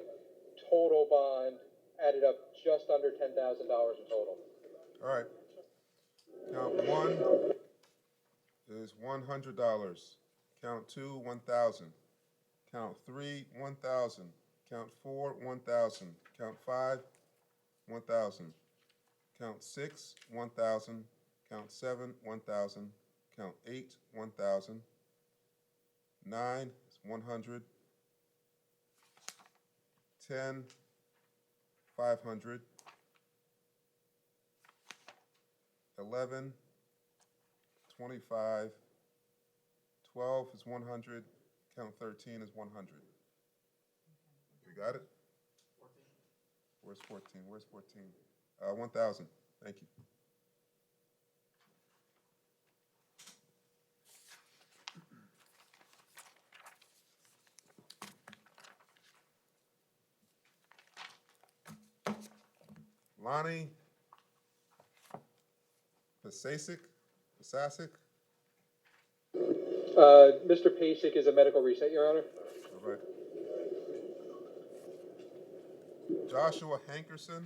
total bond added up just under $10,000 in total. All right. Count 1 is $100. Count 2, 1,000. Count 3, 1,000. Count 4, 1,000. Count 5, 1,000. Count 6, 1,000. Count 7, 1,000. Count 8, 1,000. 9 is 100. 10, 500. 11, 25. 12 is 100. Count 13 is 100. You got it? 14. Where's 14? Where's 14? 1,000. Thank you. Lonnie Pasasic? Mr. Pasek is a medical reset, Your Honor. All right. Joshua Hankerson.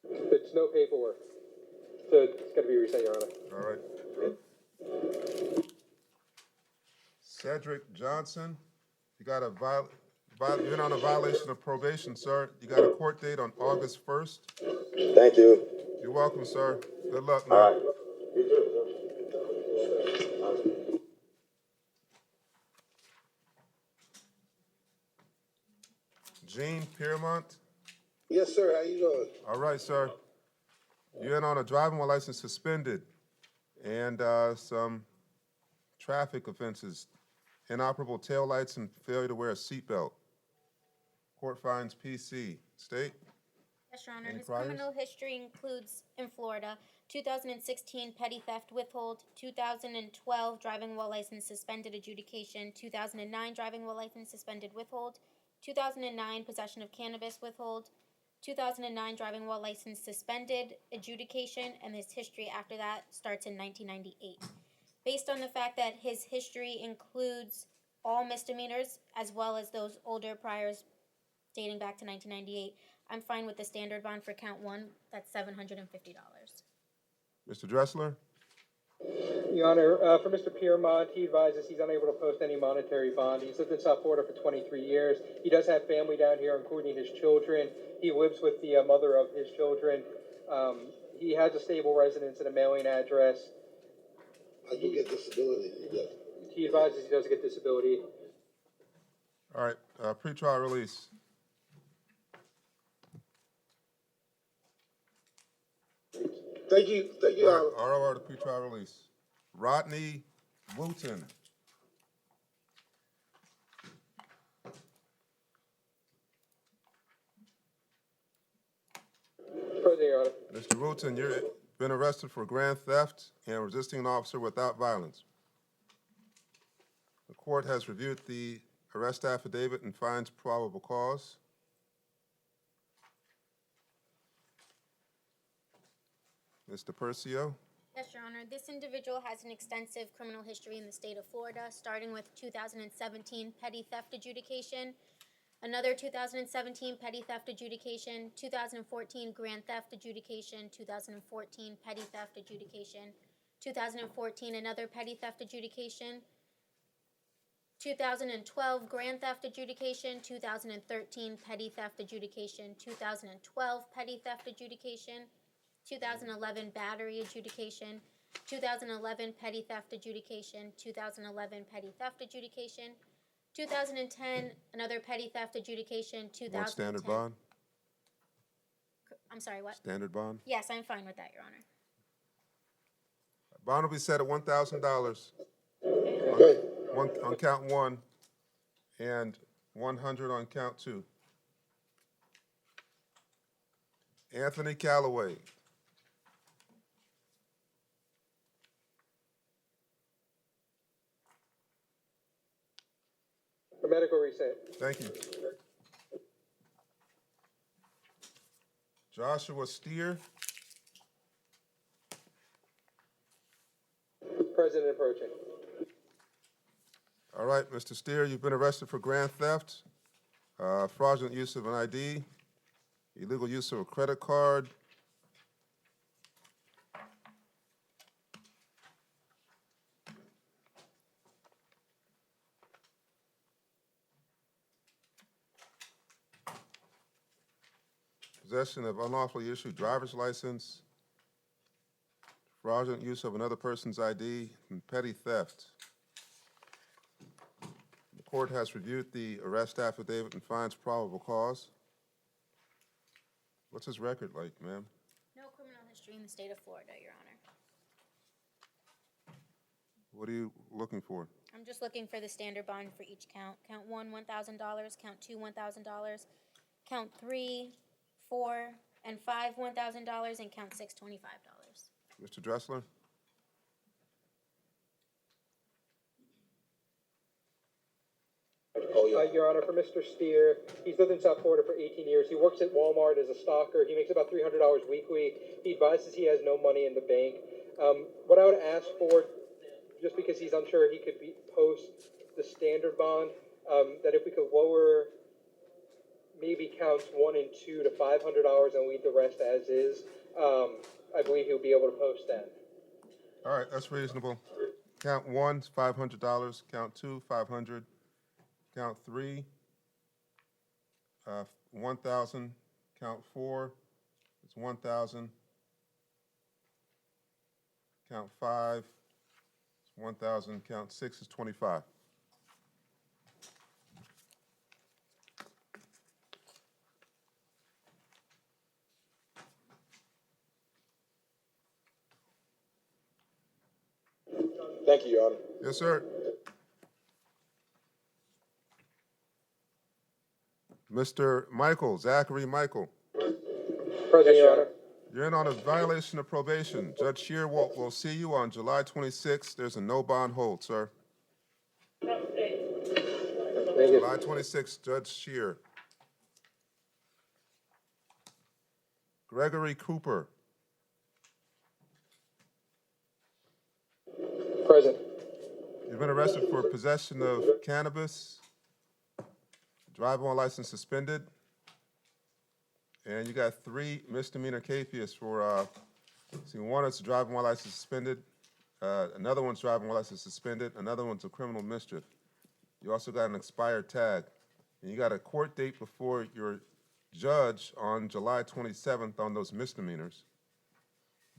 It's no paperwork, so it's got to be resent, Your Honor. All right. Cedric Johnson, you got you're on a violation of probation, sir. You got a court date on August 1st. Thank you. You're welcome, sir. Good luck, man. All right. Gene Piermont. Yes, sir. How you doing? All right, sir. You're in on a driving while license suspended and some traffic offenses, inoperable taillights and failure to wear a seatbelt. Court finds PC. State? Yes, Your Honor. Any His priors? criminal history includes, in Florida, 2016 petty theft withhold, 2012 driving while license suspended adjudication, 2009 driving while license suspended withhold, 2009 possession of cannabis withhold, 2009 driving while license suspended adjudication, and his history after that starts in 1998. Based on the fact that his history includes all misdemeanors as well as those older priors dating back to 1998, I'm fine with the standard bond for count one. That's $750. Mr. Dressler? Your Honor, for Mr. Piermont, he advises he's unable to post any monetary bond. He's lived in South Florida for 23 years. He does have family down here, including his children. He lives with the mother of his children. He has a stable residence and a mailing address. I do get disability. Yes. He advises he doesn't get disability. All right, pretrial release. Thank you, Your Honor. ROR to pretrial release. Rodney Wooten. Further, Your Honor. Mr. Wooten, you've been arrested for grand theft and resisting an officer without violence. The court has reviewed the arrest affidavit and finds probable cause. Mr. Percio? Yes, Your Honor. This individual has an extensive criminal history in the state of Florida, starting with 2017 petty theft adjudication, another 2017 petty theft adjudication, 2014 grand theft adjudication, 2014 petty theft adjudication, 2014 another petty theft adjudication, 2012 grand theft adjudication, 2013 petty theft adjudication, 2012 petty theft adjudication, 2011 battery adjudication, 2011 petty theft adjudication, 2011 petty theft adjudication, 2010 another petty theft adjudication, 2010. Want standard bond? I'm sorry, what? Standard bond? Yes, I'm fine with that, Your Honor. Bond will be set at $1,000 on count one and 100 on count two. Anthony Callaway. For medical reset. Thank you. Joshua Steer. President approaching. All right, Mr. Steer, you've been arrested for grand theft, fraudulent use of an ID, illegal use of a credit card, possession of unlawfully issued driver's license, fraudulent use of another person's ID, and petty theft. The court has reviewed the arrest affidavit and finds probable cause. What's his record like, ma'am? No criminal history in the state of Florida, Your Honor. What are you looking for? I'm just looking for the standard bond for each count. Count one, $1,000. Count two, $1,000. Count 3, 4, and 5, $1,000, and count 6, $25. Mr. Dressler? Your Honor, for Mr. Steer, he's lived in South Florida for 18 years. He works at Walmart as a stalker. He makes about $300 weekly. He advises he has no money in the bank. What I would ask for, just because he's unsure he could post the standard bond, that if we could lower maybe counts 1 and 2 to $500 and leave the rest as is, I believe he'll be able to post that. All right, that's reasonable. Count 1, $500. Count 2, $500. Count 3, 1,000. Count 4, it's 1,000. Count 5, it's 1,000. Count 6 is 25. Thank you, Your Honor. Yes, sir. Mr. Michael, Zachary Michael. Present, Your Honor. You're in on a violation of probation. Judge Shear will see you on July 26th. There's a no bond hold, sir. Thank you. July 26th, Judge Shear. Gregory Cooper. Present. You've been arrested for possession of cannabis, driving while license suspended, and you got 3 misdemeanor capias for, one is driving while license suspended, another one's driving while license suspended, another one's a criminal mischief. You also got an expired tag, and you got a court date before your judge on July 27th on those misdemeanors.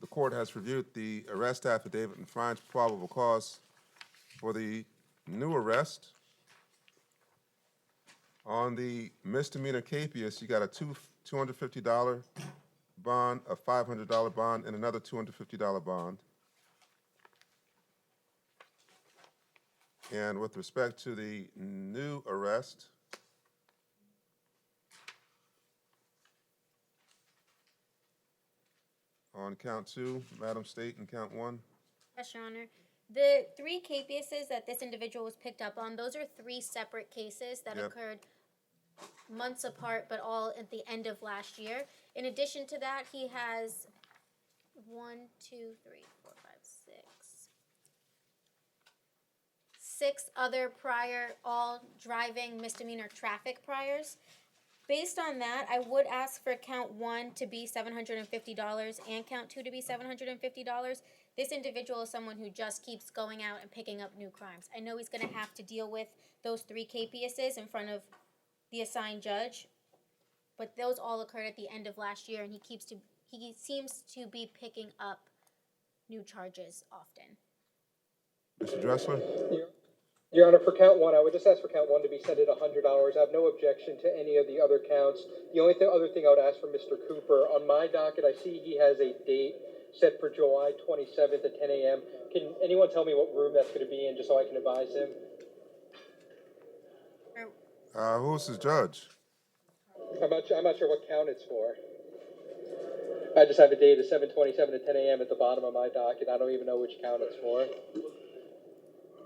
The court has reviewed the arrest affidavit and finds probable cause for the new arrest. On the misdemeanor capias, you got a $250 bond, a $500 bond, and another $250 bond. And with respect to the new arrest, on count 2, Madam State, and count 1. Yes, Your Honor. The 3 capiases that this individual was picked up on, those are 3 separate cases that Yep. occurred months apart, but all at the end of last year. In addition to that, he has 6 other prior, all driving misdemeanor traffic priors. Based on that, I would ask for count 1 to be $750 and count 2 to be $750. This individual is someone who just keeps going out and picking up new crimes. I know he's going to have to deal with those 3 capiases in front of the assigned judge, but those all occurred at the end of last year, and he seems to be picking up new charges often. Mr. Dressler? Your Honor, for count 1, I would just ask for count 1 to be set at $100. I have no objection to any of the other counts. The only other thing I would ask for Mr. Cooper, on my docket, I see he has a date set for July 27th at 10 a.m. Can anyone tell me what room that's going to be in, just so I can advise him? Who's his judge? I'm not sure what count it's for. I just have a date of 7/27 at 10 a.m. at the bottom of my docket. I don't even know which count it's for.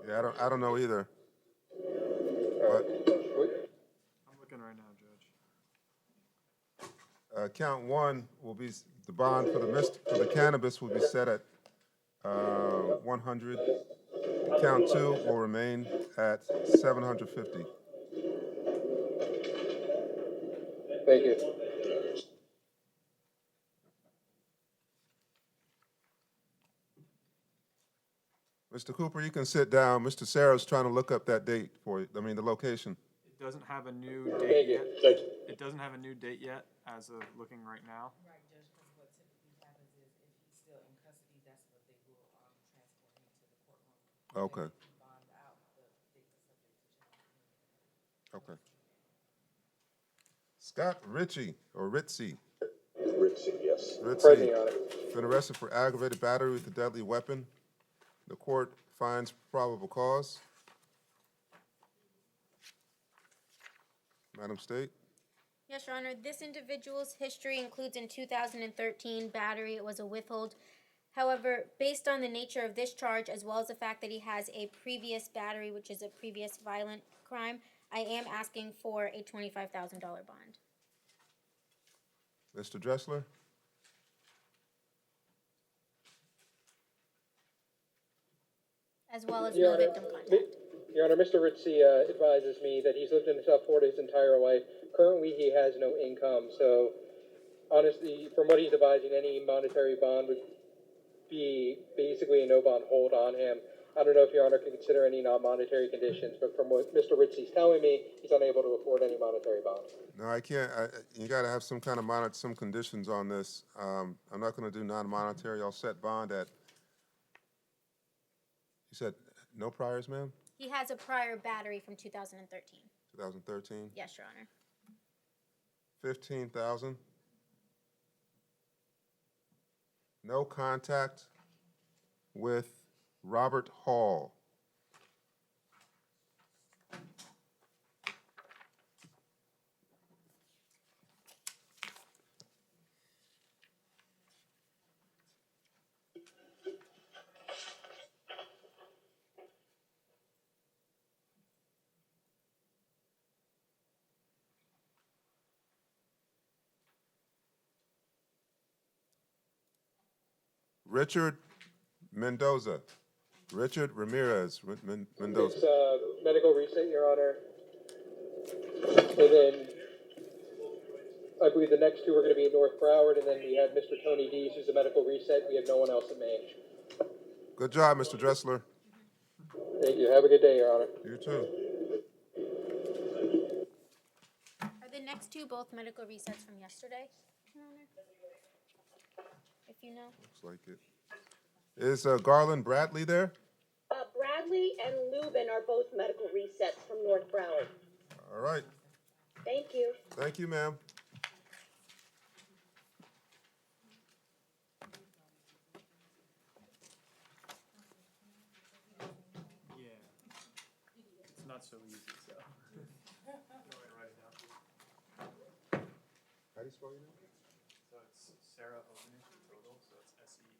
Yeah, I don't know either. I'm looking right now, Judge. Count 1 will be, the bond for the cannabis will be set at 100. Count 2 will remain at 750. Thank you. Mr. Cooper, you can sit down. Mr. Sarah's trying to look up that date for you. I mean, the location. It doesn't have a new date yet. It doesn't have a new date yet as of looking right now. Right, Judge, because what typically happens is if he's still in custody, that's what they will transport him to the courtroom. Okay. If he bond out, the date is subject to change. Okay. Scott Ritchie, or Ritzy. Ritzy, yes. Ritzy, been arrested for aggravated battery with a deadly weapon. The court finds probable cause. Madam State? Yes, Your Honor. This individual's history includes in 2013 battery. It was a withhold. However, based on the nature of this charge, as well as the fact that he has a previous battery, which is a previous violent crime, I am asking for a $25,000 bond. Mr. Dressler? As well as Your no Honor, victim contact. Your Honor, Mr. Ritchie advises me that he's lived in South Florida his entire life. Currently, he has no income, so honestly, from what he's advising, any monetary bond would be basically a no bond hold on him. I don't know if Your Honor can consider any non-monetary conditions, but from what Mr. Ritchie's telling me, he's unable to afford any monetary bond. No, I can't. You got to have some kind of some conditions on this. I'm not going to do non-monetary. I'll set bond at, you said no priors, ma'am? He has a prior battery from 2013. 2013? Yes, Your Honor. 15,000. No contact with Robert Hall. Richard Mendoza. Richard Ramirez Mendoza. It's medical reset, Your Honor. And then I believe the next two are going to be in North Broward, and then we have Mr. Tony Dees, who's a medical reset. We have no one else in Maine. Good job, Mr. Dressler. Thank you. Have a good day, Your Honor. You too. Are the next two both medical resets from yesterday, Your Honor? If you know. Looks like it. Is Garland Bradley there? Bradley and Lubin are both medical resets from North Broward. All right. Thank you. Thank you, ma'am. Yeah. It's not so easy, so. Write it down. How do you spell your name? So it's Sarah Ovenish, total, so it's SERRA-JOVENICH.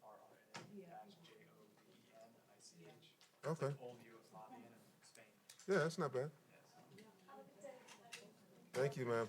Okay. Old Yugoslavian in Spain. Yeah, that's not bad. Thank you, ma'am.